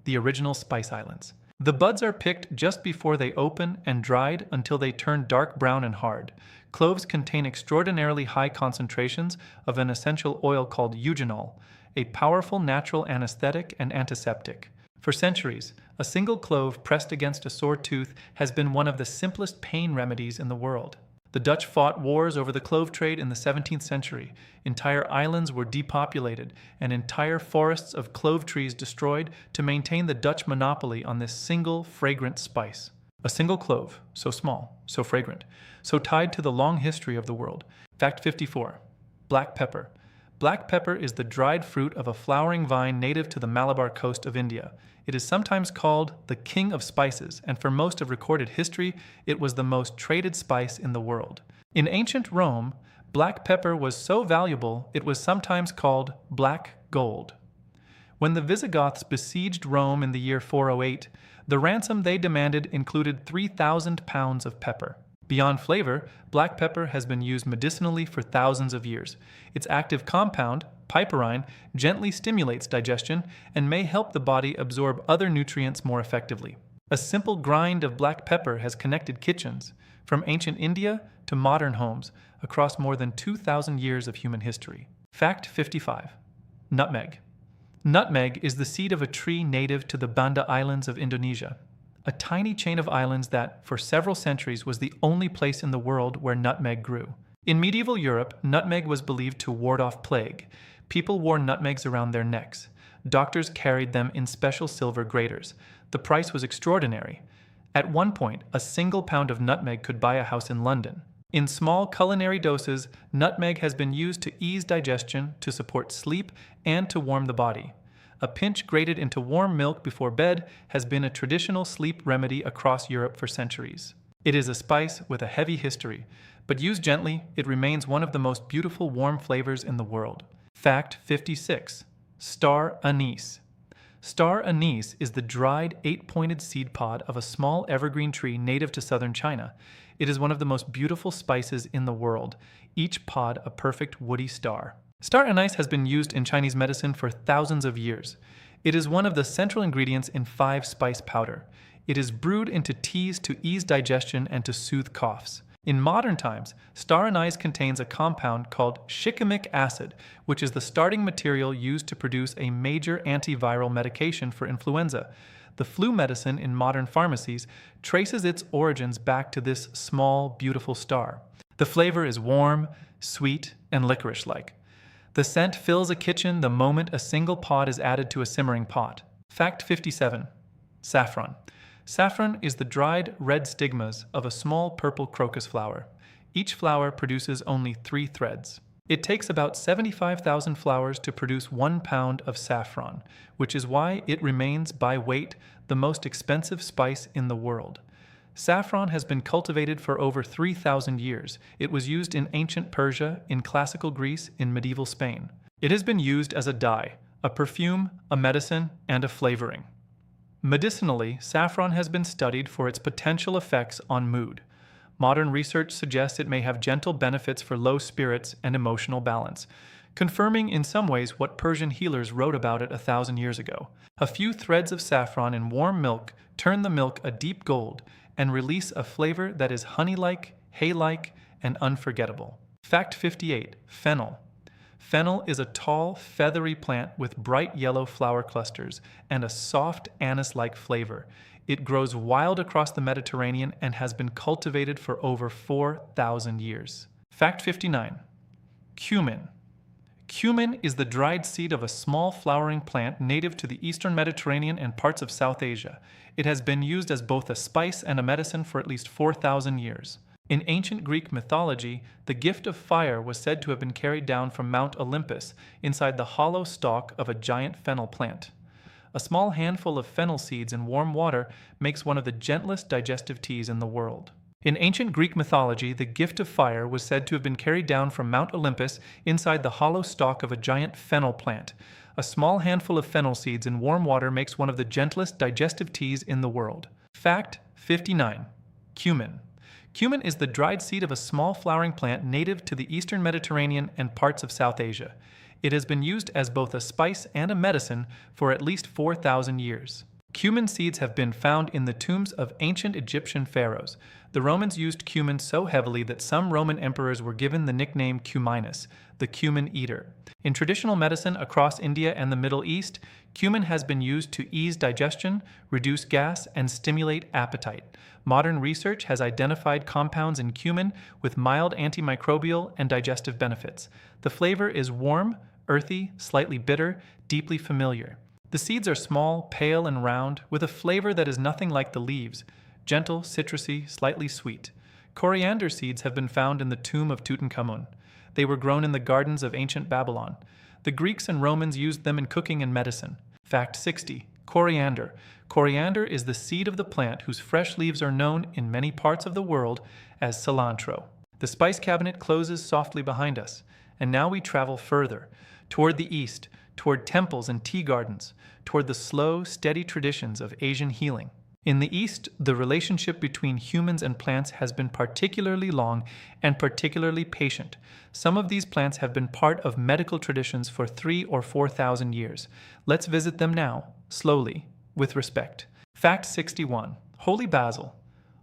Speaker 1: the original Spice Islands. The buds are picked just before they open and dried until they turn dark brown and hard. Cloves contain extraordinarily high concentrations of an essential oil called eugenol, a powerful natural anesthetic and antiseptic. For centuries, a single clove pressed against a sore tooth has been one of the simplest pain remedies in the world. The Dutch fought wars over the clove trade in the 17th century. Entire islands were depopulated and entire forests of clove trees destroyed to maintain the Dutch monopoly on this single fragrant spice. A single clove, so small, so fragrant, so tied to the long history of the world. Fact 54. Black pepper. Black pepper is the dried fruit of a flowering vine native to the Malabar coast of India. It is sometimes called the king of spices, and for most of recorded history, it was the most traded spice in the world. In ancient Rome, black pepper was so valuable it was sometimes called black gold. When the Visigoths besieged Rome in the year 408, the ransom they demanded included 3,000 pounds of pepper. Beyond flavor, black pepper has been used medicinally for thousands of years. Its active compound, piperine, gently stimulates digestion and may help the body absorb other nutrients more effectively. A simple grind of black pepper has connected kitchens, from ancient India to modern homes, across more than 2,000 years of human history. Fact 55. Nutmeg. Nutmeg is the seed of a tree native to the Banda Islands of Indonesia, a tiny chain of islands that, for several centuries, was the only place in the world where nutmeg grew. In medieval Europe, nutmeg was believed to ward off plague. People wore nutmegs around their necks. Doctors carried them in special silver graters. The price was extraordinary. At one point, a single pound of nutmeg could buy a house in London. In small culinary doses, nutmeg has been used to ease digestion, to support sleep, and to warm the body. A pinch grated into warm milk before bed has been a traditional sleep remedy across Europe for centuries. It is a spice with a heavy history, but used gently, it remains one of the most beautiful warm flavors in the world. Fact 56. Star anise. Star anise is the dried, 8-pointed seed pod of a small evergreen tree native to southern China. It is one of the most beautiful spices in the world, each pod a perfect woody star. Star anise has been used in Chinese medicine for thousands of years. It is one of the central ingredients in 5-spice powder. It is brewed into teas to ease digestion and to soothe coughs. In modern times, star anise contains a compound called shikimic acid, which is the starting material used to produce a major antiviral medication for influenza. The flu medicine in modern pharmacies traces its origins back to this small, beautiful star. The flavor is warm, sweet, and licorice-like. The scent fills a kitchen the moment a single pod is added to a simmering pot. Fact 57. Saffron. Saffron is the dried red stigmas of a small purple crocus flower. Each flower produces only 3 threads. It takes about 75,000 flowers to produce 1 pound of saffron, which is why it remains, by weight, the most expensive spice in the world. Saffron has been cultivated for over 3,000 years. It was used in ancient Persia, in classical Greece, in medieval Spain. It has been used as a dye, a perfume, a medicine, and a flavoring. Medicinally, saffron has been studied for its potential effects on mood. Modern research suggests it may have gentle benefits for low spirits and emotional balance, confirming in some ways what Persian healers wrote about it 1,000 years ago. A few threads of saffron in warm milk turn the milk a deep gold and release a flavor that is honey-like, hay-like, and unforgettable. Fact 58. Fennel. Fennel is a tall, feathery plant with bright yellow flower clusters and a soft anise-like flavor. It grows wild across the Mediterranean and has been cultivated for over 4,000 years. Fact 59. Cumin. Cumin is the dried seed of a small flowering plant native to the eastern Mediterranean and parts of South Asia. It has been used as both a spice and a medicine for at least 4,000 years. In ancient Greek mythology, the gift of fire was said to have been carried down from Mount Olympus inside the hollow stalk of a giant fennel plant. A small handful of fennel seeds in warm water makes one of the gentlest digestive teas in the world. In ancient Greek mythology, the gift of fire was said to have been carried down from Mount Olympus inside the hollow stalk of a giant fennel plant. A small handful of fennel seeds in warm water makes one of the gentlest digestive teas in the world. Fact 59. Cumin. Cumin is the dried seed of a small flowering plant native to the eastern Mediterranean and parts of South Asia. It has been used as both a spice and a medicine for at least 4,000 years. Cumin seeds have been found in the tombs of ancient Egyptian pharaohs. The Romans used cumin so heavily that some Roman emperors were given the nickname cuminus, the cumin eater. In traditional medicine across India and the Middle East, cumin has been used to ease digestion, reduce gas, and stimulate appetite. Modern research has identified compounds in cumin with mild antimicrobial and digestive benefits. The flavor is warm, earthy, slightly bitter, deeply familiar. The seeds are small, pale, and round, with a flavor that is nothing like the leaves, gentle, citrusy, slightly sweet. Coriander seeds have been found in the tomb of Tutankhamun. They were grown in the gardens of ancient Babylon. The Greeks and Romans used them in cooking and medicine. Fact 60. Coriander. Coriander is the seed of the plant whose fresh leaves are known in many parts of the world as cilantro. The spice cabinet closes softly behind us, and now we travel further, toward the east, toward temples and tea gardens, toward the slow, steady traditions of Asian healing. In the East, the relationship between humans and plants has been particularly long and particularly patient. Some of these plants have been part of medical traditions for 3,000 or 4,000 years. Let's visit them now, slowly, with respect. Fact 61. Holy basil.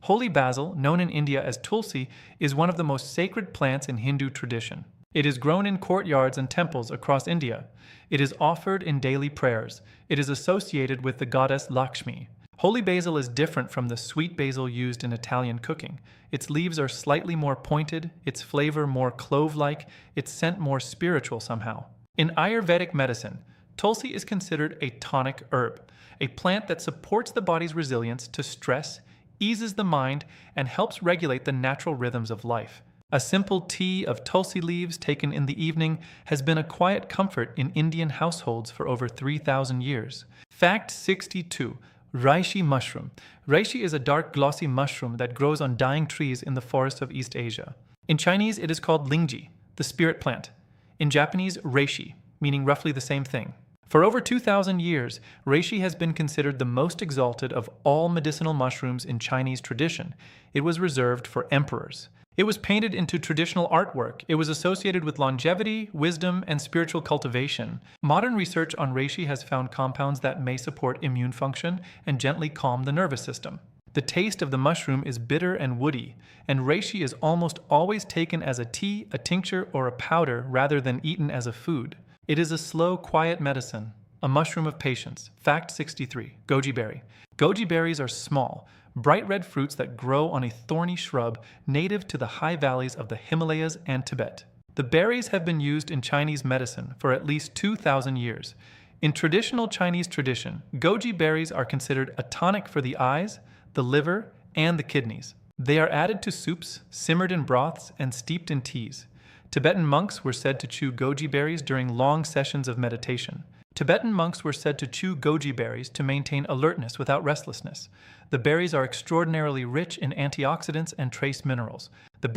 Speaker 1: Holy basil, known in India as tulsi, is one of the most sacred plants in Hindu tradition. It is grown in courtyards and temples across India. It is offered in daily prayers. It is associated with the goddess Lakshmi. Holy basil is different from the sweet basil used in Italian cooking. Its leaves are slightly more pointed, its flavor more clove-like, its scent more spiritual somehow. In Ayurvedic medicine, tulsi is considered a tonic herb, a plant that supports the body's resilience to stress, eases the mind, and helps regulate the natural rhythms of life. A simple tea of tulsi leaves taken in the evening has been a quiet comfort in Indian households for over 3,000 years. Fact 62. Reishi mushroom. Reishi is a dark glossy mushroom that grows on dying trees in the forests of East Asia. In Chinese, it is called lingji, the spirit plant. In Japanese, reishi, meaning roughly the same thing. For over 2,000 years, reishi has been considered the most exalted of all medicinal mushrooms in Chinese tradition. It was reserved for emperors. It was painted into traditional artwork. It was associated with longevity, wisdom, and spiritual cultivation. Modern research on reishi has found compounds that may support immune function and gently calm the nervous system. The taste of the mushroom is bitter and woody, and reishi is almost always taken as a tea, a tincture, or a powder rather than eaten as a food. It is a slow, quiet medicine, a mushroom of patience. Fact 63. Goji berry. Goji berries are small, bright red fruits that grow on a thorny shrub native to the high valleys of the Himalayas and Tibet. The berries have been used in Chinese medicine for at least 2,000 years. In traditional Chinese tradition, goji berries are considered a tonic for the eyes, the liver, and the kidneys. They are added to soups, simmered in broths, and steeped in teas. Tibetan monks were said to chew goji berries during long sessions of meditation. Tibetan monks were said to chew goji berries to maintain alertness without restlessness. The berries are extraordinarily rich in antioxidants and trace minerals. They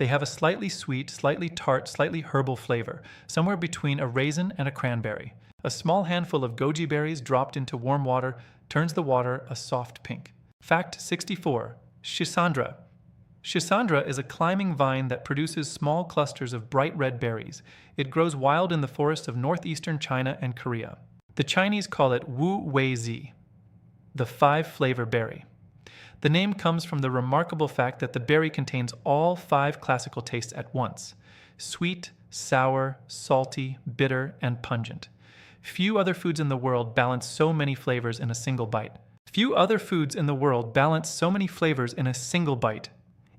Speaker 1: have a slightly sweet, slightly tart, slightly herbal flavor, somewhere between a raisin and a cranberry. A small handful of goji berries dropped into warm water turns the water a soft pink. Fact 64. Schisandra. Schisandra is a climbing vine that produces small clusters of bright red berries. It grows wild in the forests of northeastern China and Korea. The Chinese call it Wu Wei Zi, the 5-flavor berry. The name comes from the remarkable fact that the berry contains all 5 classical tastes at once: sweet, sour, salty, bitter, and pungent. Few other foods in the world balance so many flavors in a single bite.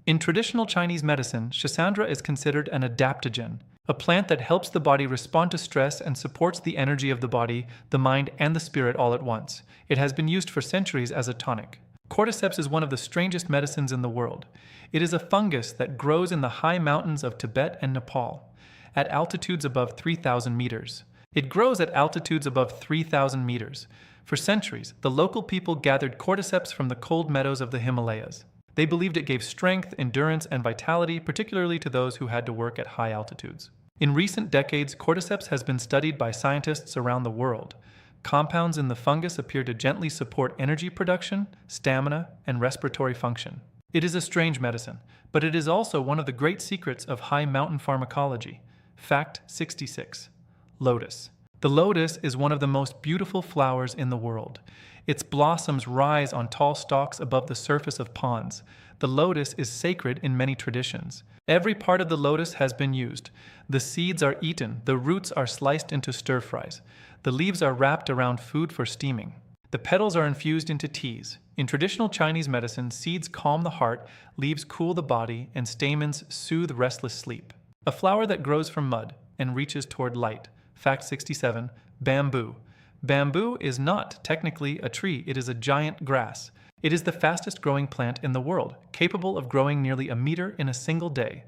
Speaker 1: In traditional Chinese medicine, Schisandra is considered an adaptogen, a plant that helps the body respond to stress and supports the energy of the body, the mind, and the spirit all at once. It has been used for centuries as a tonic. Cordyceps is one of the strangest medicines in the world. It is a fungus that grows in the high mountains of Tibet and Nepal, at altitudes above 3,000 meters. It grows at altitudes above 3,000 meters. For centuries, the local people gathered cordyceps from the cold meadows of the Himalayas. They believed it gave strength, endurance, and vitality, particularly to those who had to work at high altitudes. In recent decades, cordyceps has been studied by scientists around the world. Compounds in the fungus appear to gently support energy production, stamina, and respiratory function. It is a strange medicine, but it is also one of the great secrets of high mountain pharmacology. Fact 66. Lotus. The lotus is one of the most beautiful flowers in the world. Its blossoms rise on tall stalks above the surface of ponds. The lotus is sacred in many traditions. Every part of the lotus has been used. The seeds are eaten, the roots are sliced into stir-fries. The leaves are wrapped around food for steaming. The petals are infused into teas. In traditional Chinese medicine, seeds calm the heart, leaves cool the body, and stamens soothe restless sleep. A flower that grows from mud and reaches toward light. Fact 67. Bamboo. Bamboo is not technically a tree, it is a giant grass. It is the fastest growing plant in the world, capable of growing nearly a meter in a single day.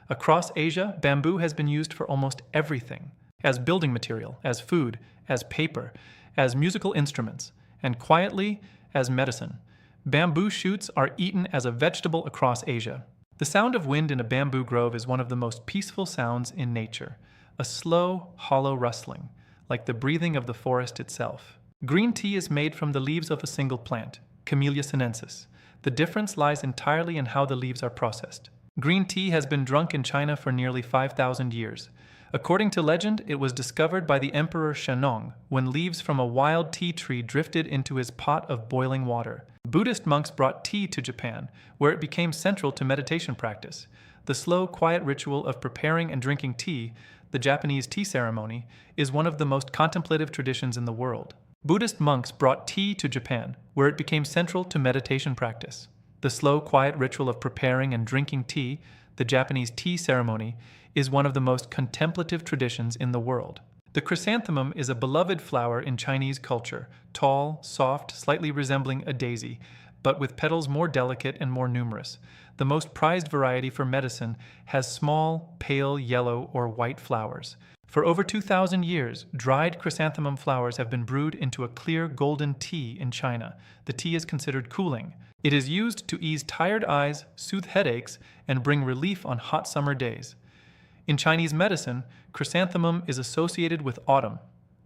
Speaker 1: Across Asia, bamboo has been used for almost everything: as building material, as food, as paper, as musical instruments, and quietly, as medicine. Bamboo shoots are eaten as a vegetable across Asia. The The sound of wind in a bamboo grove is one of the most peaceful sounds in nature, a slow, hollow rustling, like the breathing of the forest itself. Green tea is made from the leaves of a single plant, Camellia sinensis. The difference lies entirely in how the leaves are processed. Green tea has been drunk in China for nearly 5,000 years. According to legend, it was discovered by the Emperor Shennong when leaves from a wild tea tree drifted into his pot of boiling water. Buddhist monks brought tea to Japan, where it became central to meditation practice. The slow, quiet ritual of preparing and drinking tea, the Japanese tea ceremony, is one of the most contemplative traditions in the world. Buddhist monks brought tea to Japan, where it became central to meditation practice. The slow, quiet ritual of preparing and drinking tea, the Japanese tea ceremony, is one of the most contemplative traditions in the world. The chrysanthemum is a beloved flower in Chinese culture, tall, soft, slightly resembling a daisy, but with petals more delicate and more numerous. The most prized variety for medicine has small, pale yellow or white flowers. For over 2,000 years, dried chrysanthemum flowers have been brewed into a clear golden tea in China. The tea is considered cooling. It is used to ease tired eyes, soothe headaches, and bring relief on hot summer days. In Chinese medicine, chrysanthemum is associated with autumn,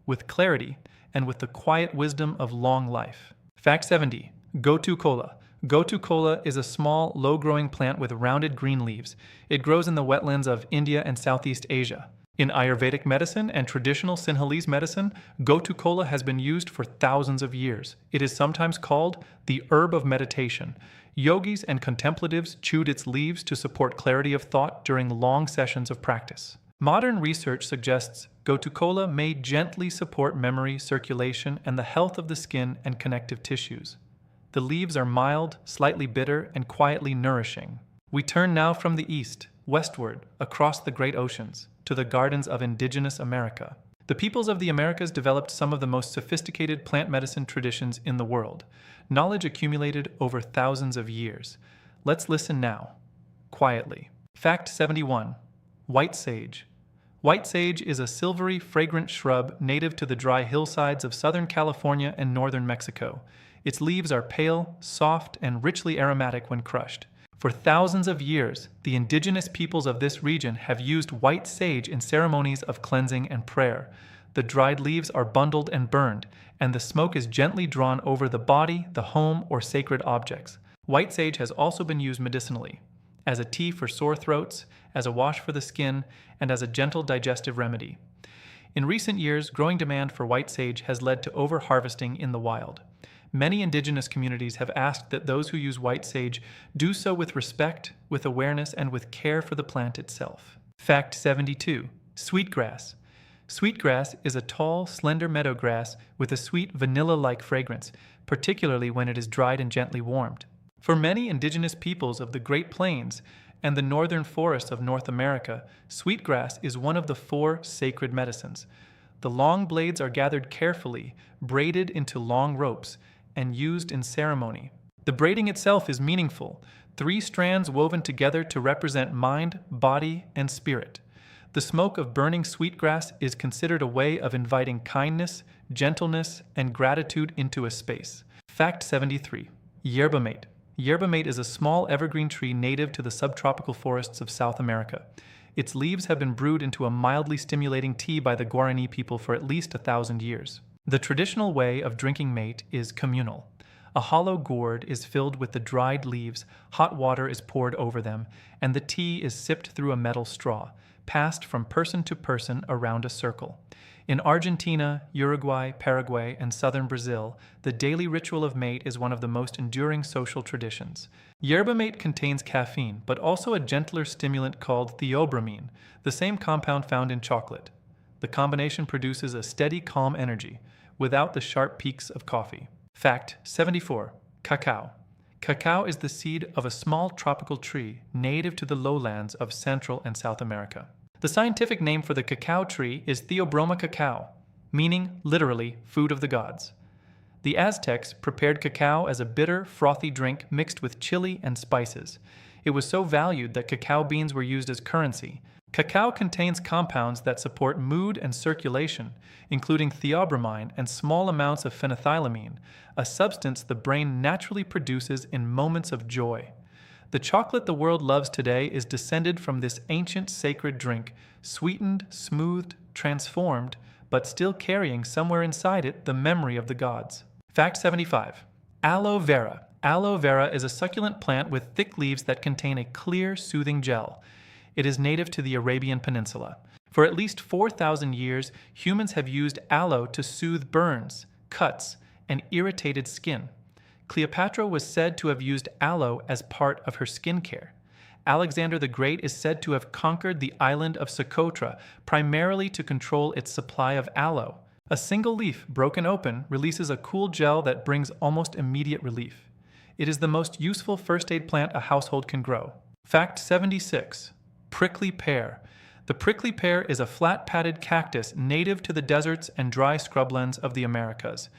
Speaker 1: with clarity, and with the quiet wisdom of long life. Fact 70. Gotu kola. Gotu kola is a small, low-growing plant with rounded green leaves. It grows in the wetlands of India and Southeast Asia. In Ayurvedic medicine and traditional Sinhalese medicine, Gotu kola has been used for thousands of years. It is sometimes called the herb of meditation. Yogis and contemplatives chewed its leaves to support clarity of thought during long sessions of practice. Modern research suggests Gotu kola may gently support memory, circulation, and the health of the skin and connective tissues. The leaves are mild, slightly bitter, and quietly nourishing. We turn now from the east, westward, across the great oceans, to the gardens of indigenous America. The peoples of the Americas developed some of the most sophisticated plant medicine traditions in the world, knowledge accumulated over thousands of years. Let's listen now, quietly. Fact 71. White sage. White sage is a silvery, fragrant shrub native to the dry hillsides of Southern California and northern Mexico. Its leaves are pale, soft, and richly aromatic when crushed. For thousands of years, the indigenous peoples of this region have used white sage in ceremonies of cleansing and prayer. The dried leaves are bundled and burned, and the smoke is gently drawn over the body, the home, or sacred objects. White sage has also been used medicinally, as a tea for sore throats, as a wash for the skin, and as a gentle digestive remedy. In recent years, growing demand for white sage has led to over-harvesting in the wild. Many indigenous communities have asked that those who use white sage do so with respect, with awareness, and with care for the plant itself. Fact 72. Sweetgrass. Sweetgrass is a tall, slender meadow grass with a sweet vanilla-like fragrance, particularly when it is dried and gently warmed. For many indigenous peoples of the Great Plains and the northern forests of North America, sweetgrass is one of the 4 sacred medicines. The long blades are gathered carefully, braided into long ropes, and used in ceremony. The braiding itself is meaningful, 3 strands woven together to represent mind, body, and spirit. The smoke of burning sweetgrass is considered a way of inviting kindness, gentleness, and gratitude into a space. Fact 73. Yerba mate. Yerba mate is a small evergreen tree native to the subtropical forests of South America. Its leaves have been brewed into a mildly stimulating tea by the Guarani people for at least 1,000 years. The traditional way of drinking mate is communal. A hollow gourd is filled with the dried leaves, hot water is poured over them, and the tea is sipped through a metal straw, passed from person to person around a circle. In Argentina, Uruguay, Paraguay, and southern Brazil, the daily ritual of mate is one of the most enduring social traditions. Yerba mate contains caffeine, but also a gentler stimulant called theobromine, the same compound found in chocolate. The combination produces a steady, calm energy, without the sharp peaks of coffee. Fact 74. Cacao. Cacao is the seed of a small tropical tree native to the lowlands of Central and South America. The scientific name for the cacao tree is Theobroma cacao, meaning literally food of the gods. The Aztecs prepared cacao as a bitter, frothy drink mixed with chili and spices. It was so valued that cacao beans were used as currency. Cacao contains compounds that support mood and circulation, including theobromine and small amounts of phenethylamine, a substance the brain naturally produces in moments of joy. The chocolate the world loves today is descended from this ancient sacred drink, sweetened, smoothed, transformed, but still carrying somewhere inside it the memory of the gods. Fact 75. Aloe vera. Aloe vera is a succulent plant with thick leaves that contain a clear, soothing gel. It is native to the Arabian Peninsula. For at least 4,000 years, humans have used aloe to soothe burns, cuts, and irritated skin. Cleopatra was said to have used aloe as part of her skincare. Alexander the Great is said to have conquered the island of Socotra primarily to control its supply of aloe. A single leaf broken open releases a cool gel that brings almost immediate relief. It is the most useful first aid plant a household can grow. Fact 76. Prickly pear. The prickly pear is a flat-padded cactus native to the deserts and dry scrublands of the Americas.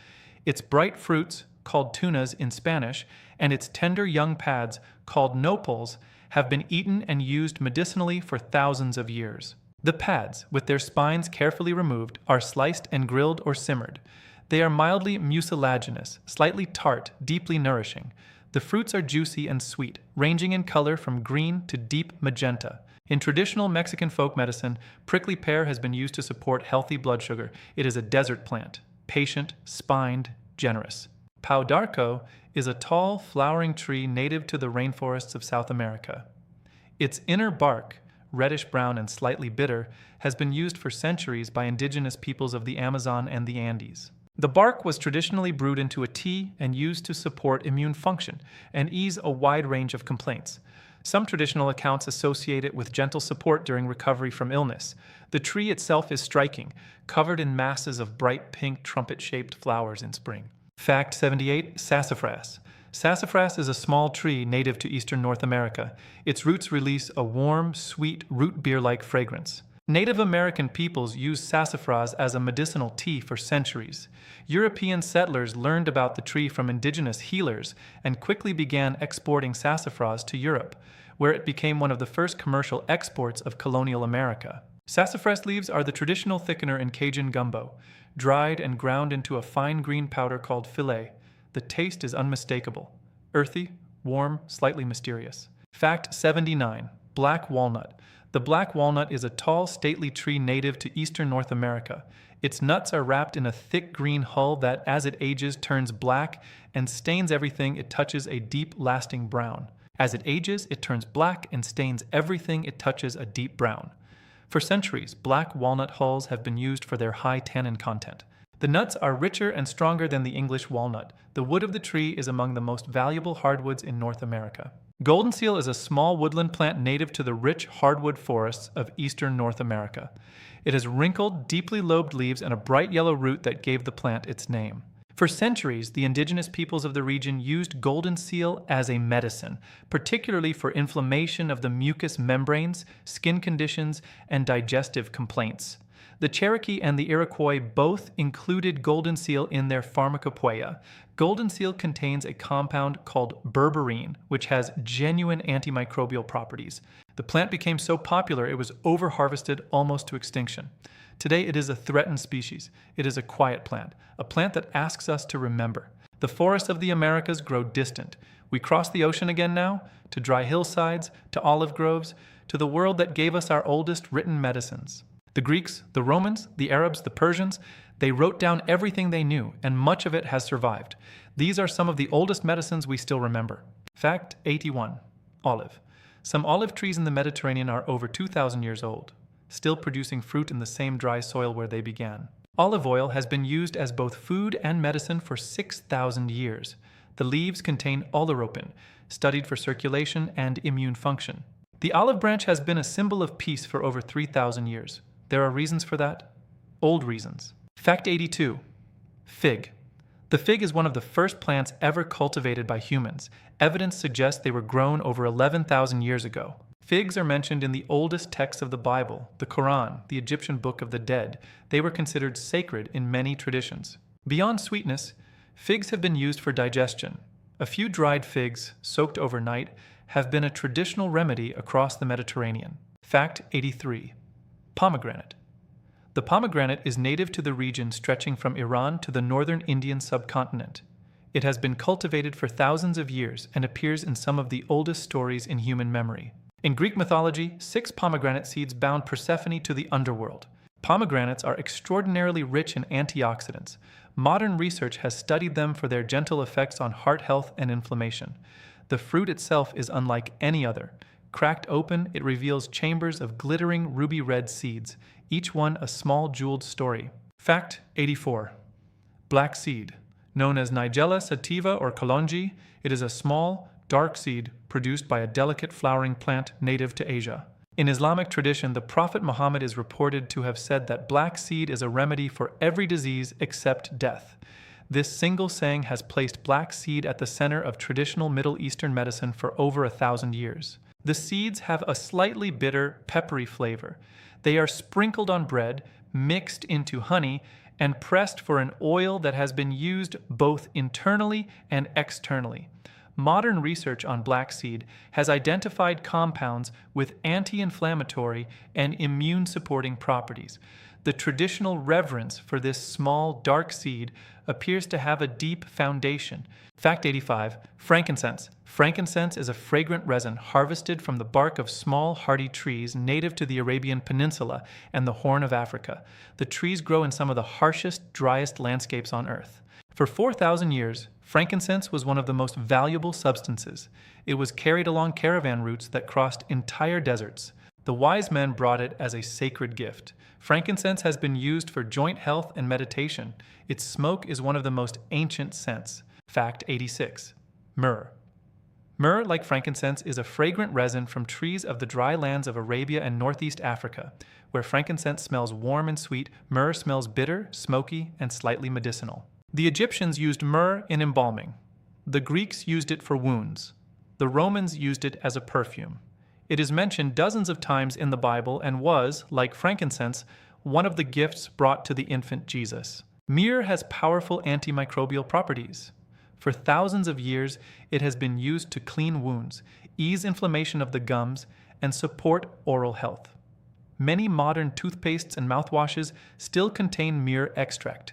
Speaker 1: Its bright fruits, called tunas in Spanish, and its tender young pads, called nopals, have been eaten and used medicinally for thousands of years. The pads, with their spines carefully removed, are sliced and grilled or simmered. They are mildly mucilaginous, slightly tart, deeply nourishing. The fruits are juicy and sweet, ranging in color from green to deep magenta. In traditional Mexican folk medicine, prickly pear has been used to support healthy blood sugar. It is a desert plant, patient, spined, generous. Pau d'Arco is a tall, flowering tree native to the rainforests of South America. Its inner bark, reddish-brown and slightly bitter, has been used for centuries by indigenous peoples of the Amazon and the Andes. The bark was traditionally brewed into a tea and used to support immune function and ease a wide range of complaints. Some traditional accounts associate it with gentle support during recovery from illness. The tree itself is striking, covered in masses of bright pink trumpet-shaped flowers in spring. Fact 78. Sassafras. Sassafras is a small tree native to eastern North America. Its roots release a warm, sweet, root beer-like fragrance. Native American peoples used sassafras as a medicinal tea for centuries. European settlers learned about the tree from indigenous healers and quickly began exporting sassafras to Europe, where it became one of the first commercial exports of colonial America. Sassafras leaves are the traditional thickener in Cajun gumbo, dried and ground into a fine green powder called filet. The taste is unmistakable. Earthy, warm, slightly mysterious. Fact 79. Black walnut. The black walnut is a tall, stately tree native to eastern North America. Its nuts are wrapped in a thick green hull that, as it ages, turns black and stains everything it touches a deep, lasting brown. As it ages, it turns black and stains everything it touches a deep brown. For centuries, black walnut hulls have been used for their high tannin content. The nuts are richer and stronger than the English walnut. The wood of the tree is among the most valuable hardwoods in North America. Golden seal is a small woodland plant native to the rich hardwood forests of eastern North America. It has wrinkled, deeply lobed leaves and a bright yellow root that gave the plant its name. For centuries, the indigenous peoples of the region used golden seal as a medicine, particularly for inflammation of the mucous membranes, skin conditions, and digestive complaints. The Cherokee and the Iroquois both included golden seal in their pharmacopoeia. Golden seal contains a compound called berberine, which has genuine antimicrobial properties. The plant became so popular it was over-harvested almost to extinction. Today it is a threatened species. It is a quiet plant, a plant that asks us to remember. The forests of the Americas grow distant. We cross the ocean again now, to dry hillsides, to olive groves, to the world that gave us our oldest written medicines. The Greeks, the Romans, the Arabs, the Persians, they wrote down everything they knew, and much of it has survived. These are some of the oldest medicines we still remember. Fact 81. Olive. Some olive trees in the Mediterranean are over 2,000 years old, still producing fruit in the same dry soil where they began. Olive oil has been used as both food and medicine for 6,000 years. The leaves contain oleuropein, studied for circulation and immune function. The olive branch has been a symbol of peace for over 3,000 years. There are reasons for that. Old reasons. Fact 82. Fig. The fig is one of the first plants ever cultivated by humans. Evidence suggests they were grown over 11,000 years ago. Figs are mentioned in the oldest texts of the Bible, the Quran, the Egyptian Book of the Dead. They were considered sacred in many traditions. Beyond sweetness, figs have been used for digestion. A few dried figs, soaked overnight, have been a traditional remedy across the Mediterranean. Fact 83. Pomegranate. The pomegranate is native to the region stretching from Iran to the northern Indian subcontinent. It has been cultivated for thousands of years and appears in some of the oldest stories in human memory. In Greek mythology, 6 pomegranate seeds bound Persephone to the underworld. Pomegranates are extraordinarily rich in antioxidants. Modern research has studied them for their gentle effects on heart health and inflammation. The fruit itself is unlike any other. Cracked open, it reveals chambers of glittering ruby-red seeds, each one a small jeweled story. Fact 84. Black seed. Known as Nigella sativa or kalonji, it is a small, dark seed produced by a delicate flowering plant native to Asia. In Islamic tradition, the Prophet Muhammad is reported to have said that black seed is a remedy for every disease except death. This single saying has placed black seed at the center of traditional Middle Eastern medicine for over 1,000 years. The seeds have a slightly bitter, peppery flavor. They are sprinkled on bread, mixed into honey, and pressed for an oil that has been used both internally and externally. Modern research on black seed has identified compounds with anti-inflammatory and immune-supporting properties. The traditional reverence for this small, dark seed appears to have a deep foundation. Fact 85. Frankincense. Frankincense is a fragrant resin harvested from the bark of small, hardy trees native to the Arabian Peninsula and the Horn of Africa. The trees grow in some of the harshest, driest landscapes on Earth. For 4,000 years, frankincense was one of the most valuable substances. It was carried along caravan routes that crossed entire deserts. The wise men brought it as a sacred gift. Frankincense has been used for joint health and meditation. Its smoke is one of the most ancient scents. Fact 86. Myrrh. Myrrh, like frankincense, is a fragrant resin from trees of the dry lands of Arabia and Northeast Africa. Where frankincense smells warm and sweet, myrrh smells bitter, smoky, and slightly medicinal. The Egyptians used myrrh in embalming. The Greeks used it for wounds. The Romans used it as a perfume. It is mentioned dozens of times in the Bible and was, like frankincense, one of the gifts brought to the infant Jesus. Myrrh has powerful antimicrobial properties. For thousands of years, it has been used to clean wounds, ease inflammation of the gums, and support oral health. Many modern toothpastes and mouthwashes still contain myrrh extract,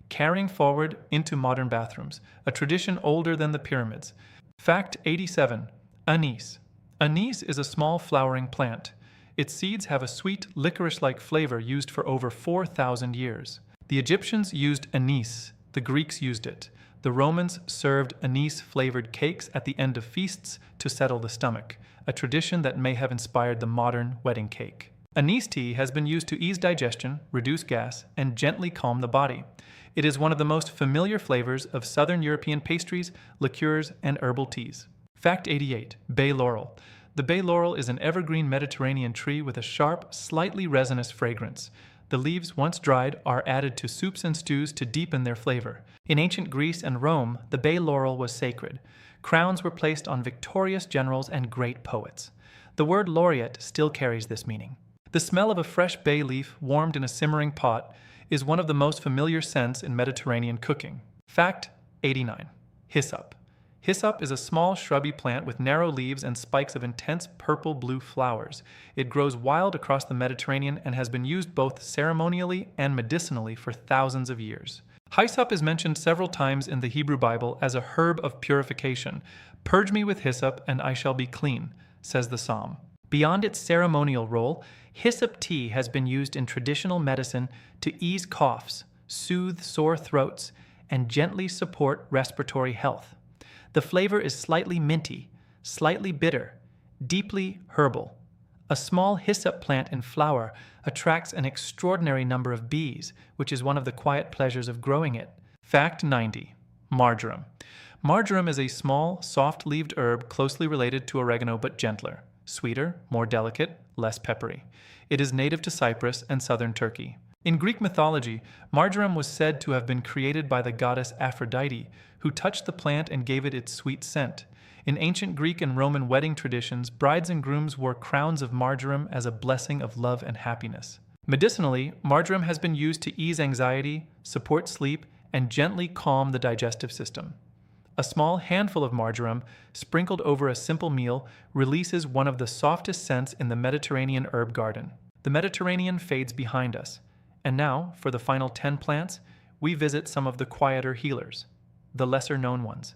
Speaker 1: carrying forward into modern bathrooms, a tradition older than the pyramids. Fact 87. Anise. Anise is a small flowering plant. Its seeds have a sweet, licorice-like flavor used for over 4,000 years. The Egyptians used anise. The Greeks used it. The Romans served anise-flavored cakes at the end of feasts to settle the stomach, a tradition that may have inspired the modern wedding cake. Anise tea has been used to ease digestion, reduce gas, and gently calm the body. It is one of the most familiar flavors of Southern European pastries, liqueurs, and herbal teas. Fact 88. Bay laurel. The bay laurel is an evergreen Mediterranean tree with a sharp, slightly resinous fragrance. The leaves, once dried, are added to soups and stews to deepen their flavor. In ancient Greece and Rome, the bay laurel was sacred. Crowns were placed on victorious generals and great poets. The word laureate still carries this meaning. The smell of a fresh bay leaf warmed in a simmering pot is one of the most familiar scents in Mediterranean cooking. Fact 89. Hyssop. Hyssop is a small shrubby plant with narrow leaves and spikes of intense purple-blue flowers. It grows wild across the Mediterranean and has been used both ceremonially and medicinally for thousands of years. Hyssop is mentioned several times in the Hebrew Bible as a herb of purification. "Purge me with hyssop, and I shall be clean," says the psalm. Beyond its ceremonial role, hyssop tea has been used in traditional medicine to ease coughs, soothe sore throats, and gently support respiratory health. The flavor is slightly minty, slightly bitter, deeply herbal. A small hyssop plant in flower attracts an extraordinary number of bees, which is one of the quiet pleasures of growing it. Fact 90. Marjoram. Marjoram is a small, soft-leaved herb closely related to oregano but gentler, sweeter, more delicate, less peppery. It is native to Cyprus and southern Turkey. In Greek mythology, marjoram was said to have been created by the goddess Aphrodite, who touched the plant and gave it its sweet scent. In ancient Greek and Roman wedding traditions, brides and grooms wore crowns of marjoram as a blessing of love and happiness. Medicinally, marjoram has been used to ease anxiety, support sleep, and gently calm the digestive system. A small handful of marjoram, sprinkled over a simple meal, releases one of the softest scents in the Mediterranean herb garden. The Mediterranean fades behind us. And now, for the final 10 plants, we visit some of the quieter healers. the lesser-known ones.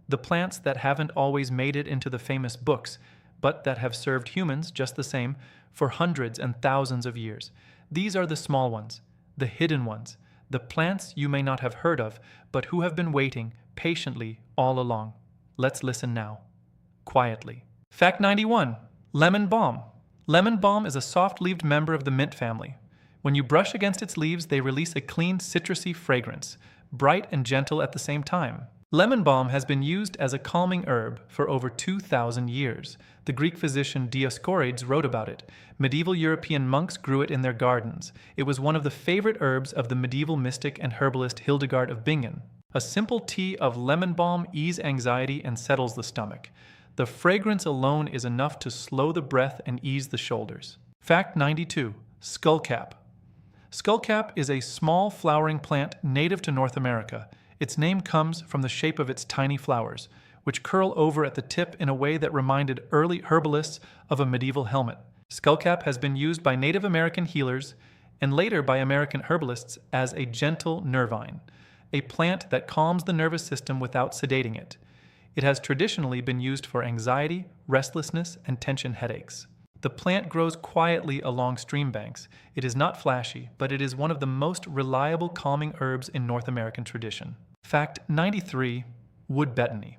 Speaker 1: The plants that haven't always made it into the famous books, but that have served humans just the same for hundreds and thousands of years. These are the small ones, the hidden ones, the plants you may not have heard of, but who have been waiting patiently all along. Let's listen now, quietly. Fact 91. Lemon balm. Lemon balm is a soft-leaved member of the mint family. When you brush against its leaves, they release a clean, citrusy fragrance, bright and gentle at the same time. Lemon balm has been used as a calming herb for over 2,000 years. The Greek physician Dioscorides wrote about it. Medieval European monks grew it in their gardens. It was one of the favorite herbs of the medieval mystic and herbalist Hildegard of Bingen. A simple tea of lemon balm eases anxiety and settles the stomach. The fragrance alone is enough to slow the breath and ease the shoulders. Fact 92. Skullcap. Skullcap is a small flowering plant native to North America. Its name comes from the shape of its tiny flowers, which curl over at the tip in a way that reminded early herbalists of a medieval helmet. Skullcap has been used by Native American healers and later by American herbalists as a gentle nervine, a plant that calms the nervous system without sedating it. It has traditionally been used for anxiety, restlessness, and tension headaches. The plant grows quietly along stream banks. It is not flashy, but it is one of the most reliable calming herbs in North American tradition. Fact 93. Wood betony.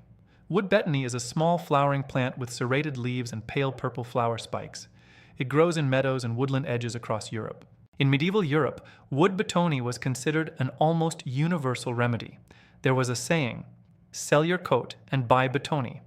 Speaker 1: Wood betony is a small flowering plant with serrated leaves and pale purple flower spikes. It grows in meadows and woodland edges across Europe. In medieval Europe, wood betony was considered an almost universal remedy. There was a saying, "Sell your coat and buy betony."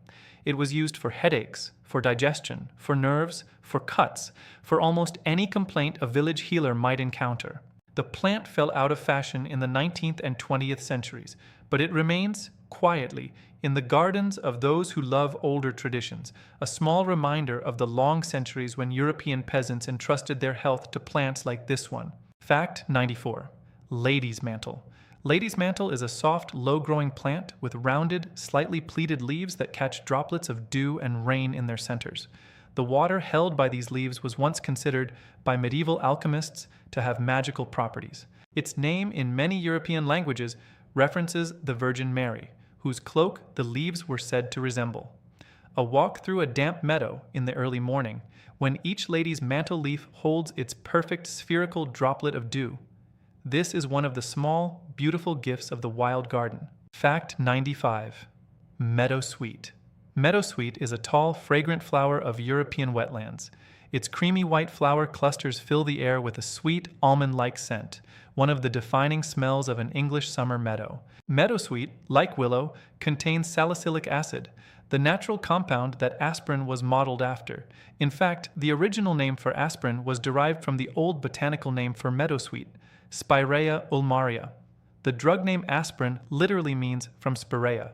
Speaker 1: It was used for headaches, for digestion, for nerves, for cuts, for almost any complaint a village healer might encounter. The plant fell out of fashion in the 19th and 20th centuries, but it remains, quietly, in the gardens of those who love older traditions, a small reminder of the long centuries when European peasants entrusted their health to plants like this one. Fact 94. Lady's mantle. Lady's mantle is a soft, low-growing plant with rounded, slightly pleated leaves that catch droplets of dew and rain in their centers. The water held by these leaves was once considered by medieval alchemists to have magical properties. Its name in many European languages references the Virgin Mary, whose cloak the leaves were said to resemble. A walk through a damp meadow in the early morning, when each lady's mantle leaf holds its perfect spherical droplet of dew. This is one of the small, beautiful gifts of the wild garden. Fact 95. Meadowsweet. Meadowsweet is a tall, fragrant flower of European wetlands. Its creamy white flower clusters fill the air with a sweet, almond-like scent, one of the defining smells of an English summer meadow. Meadowsweet, like willow, contains salicylic acid, the natural compound that aspirin was modeled after. In fact, the original name for aspirin was derived from the old botanical name for meadowsweet, Spirea ulmaria. The drug name aspirin literally means from spirea.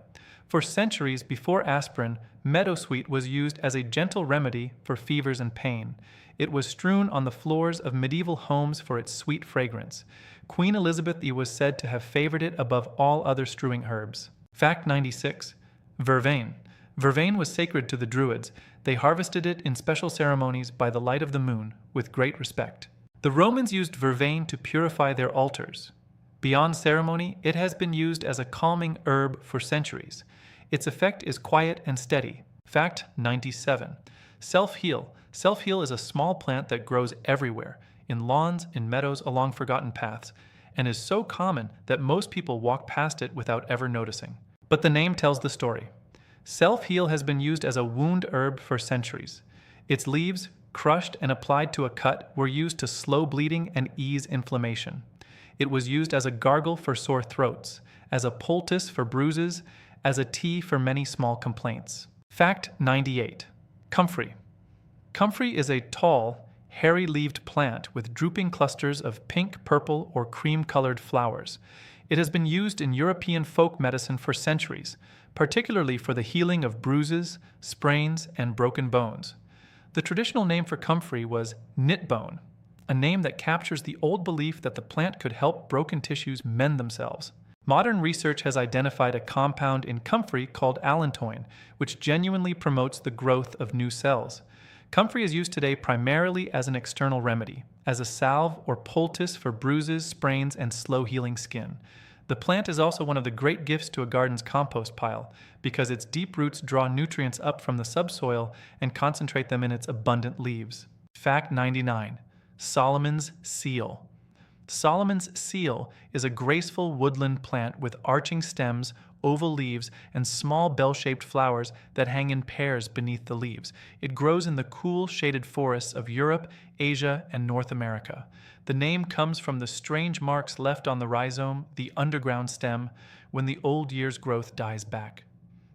Speaker 1: For centuries before aspirin, meadowsweet was used as a gentle remedy for fevers and pain. It was strewn on the floors of medieval homes for its sweet fragrance. Queen Elizabeth was said to have favored it above all other strewing herbs. Fact 96. Vervain. Vervain was sacred to the Druids. They harvested it in special ceremonies by the light of the moon, with great respect. The Romans used vervain to purify their altars. Beyond ceremony, it has been used as a calming herb for centuries. Its effect is quiet and steady. Fact 97. Self-heal. Self-heal is a small plant that grows everywhere, in lawns, in meadows, along forgotten paths, and is so common that most people walk past it without ever noticing. But the name tells the story. Self-heal has been used as a wound herb for centuries. Its leaves, crushed and applied to a cut, were used to slow bleeding and ease inflammation. It was used as a gargle for sore throats, as a poultice for bruises, as a tea for many small complaints. Fact 98. Comfrey. Comfrey is a tall, hairy-leaved plant with drooping clusters of pink, purple, or cream-colored flowers. It has been used in European folk medicine for centuries, particularly for the healing of bruises, sprains, and broken bones. The traditional name for comfrey was knitbone, a name that captures the old belief that the plant could help broken tissues mend themselves. Modern research has identified a compound in comfrey called allantoin, which genuinely promotes the growth of new cells. Comfrey is used today primarily as an external remedy, as a salve or poultice for bruises, sprains, and slow-healing skin. The plant is also one of the great gifts to a garden's compost pile because its deep roots draw nutrients up from the subsoil and concentrate them in its abundant leaves. Fact 99. Solomon's Seal. Solomon's Seal is a graceful woodland plant with arching stems, oval leaves, and small bell-shaped flowers that hang in pairs beneath the leaves. It grows in the cool, shaded forests of Europe, Asia, and North America. The name comes from the strange marks left on the rhizome, the underground stem, when the old year's growth dies back.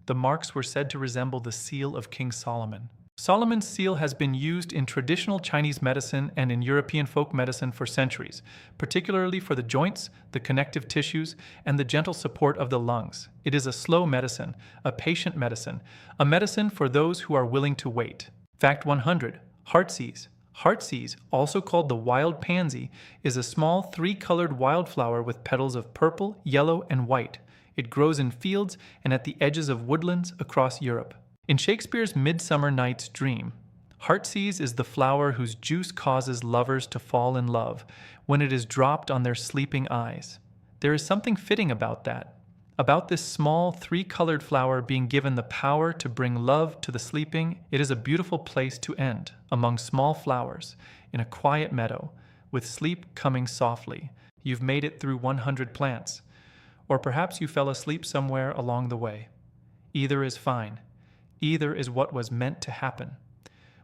Speaker 1: The marks were said to resemble the seal of King Solomon. Solomon's seal has been used in traditional Chinese medicine and in European folk medicine for centuries, particularly for the joints, the connective tissues, and the gentle support of the lungs. It is a slow medicine, a patient medicine, a medicine for those who are willing to wait. Fact 100. Heartsease. Heartsease, also called the wild pansy, is a small three-colored wildflower with petals of purple, yellow, and white. It grows in fields and at the edges of woodlands across Europe. In Shakespeare's Midsummer Night's Dream, heartsease is the flower whose juice causes lovers to fall in love when it is dropped on their sleeping eyes. There is something fitting about that, about this small three-colored flower being given the power to bring love to the sleeping. It is a beautiful place to end, among small flowers, in a quiet meadow, with sleep coming softly. You've made it through 100 plants, or perhaps you fell asleep somewhere along the way. Either is fine. Either is what was meant to happen.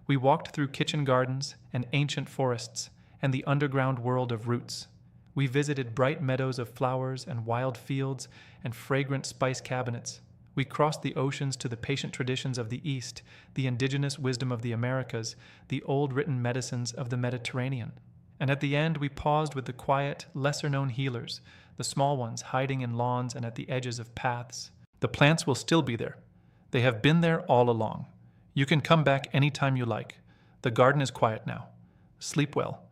Speaker 1: We walked through kitchen gardens and ancient forests and the underground world of roots. We visited bright meadows of flowers and wild fields and fragrant spice cabinets. We crossed the oceans to the patient traditions of the East, the indigenous wisdom of the Americas, the old written medicines of the Mediterranean. And at the end, we paused with the quiet, lesser-known healers, the small ones hiding in lawns and at the edges of paths. The plants will still be there. They have been there all along. You can come back anytime you like. The garden is quiet now. Sleep well.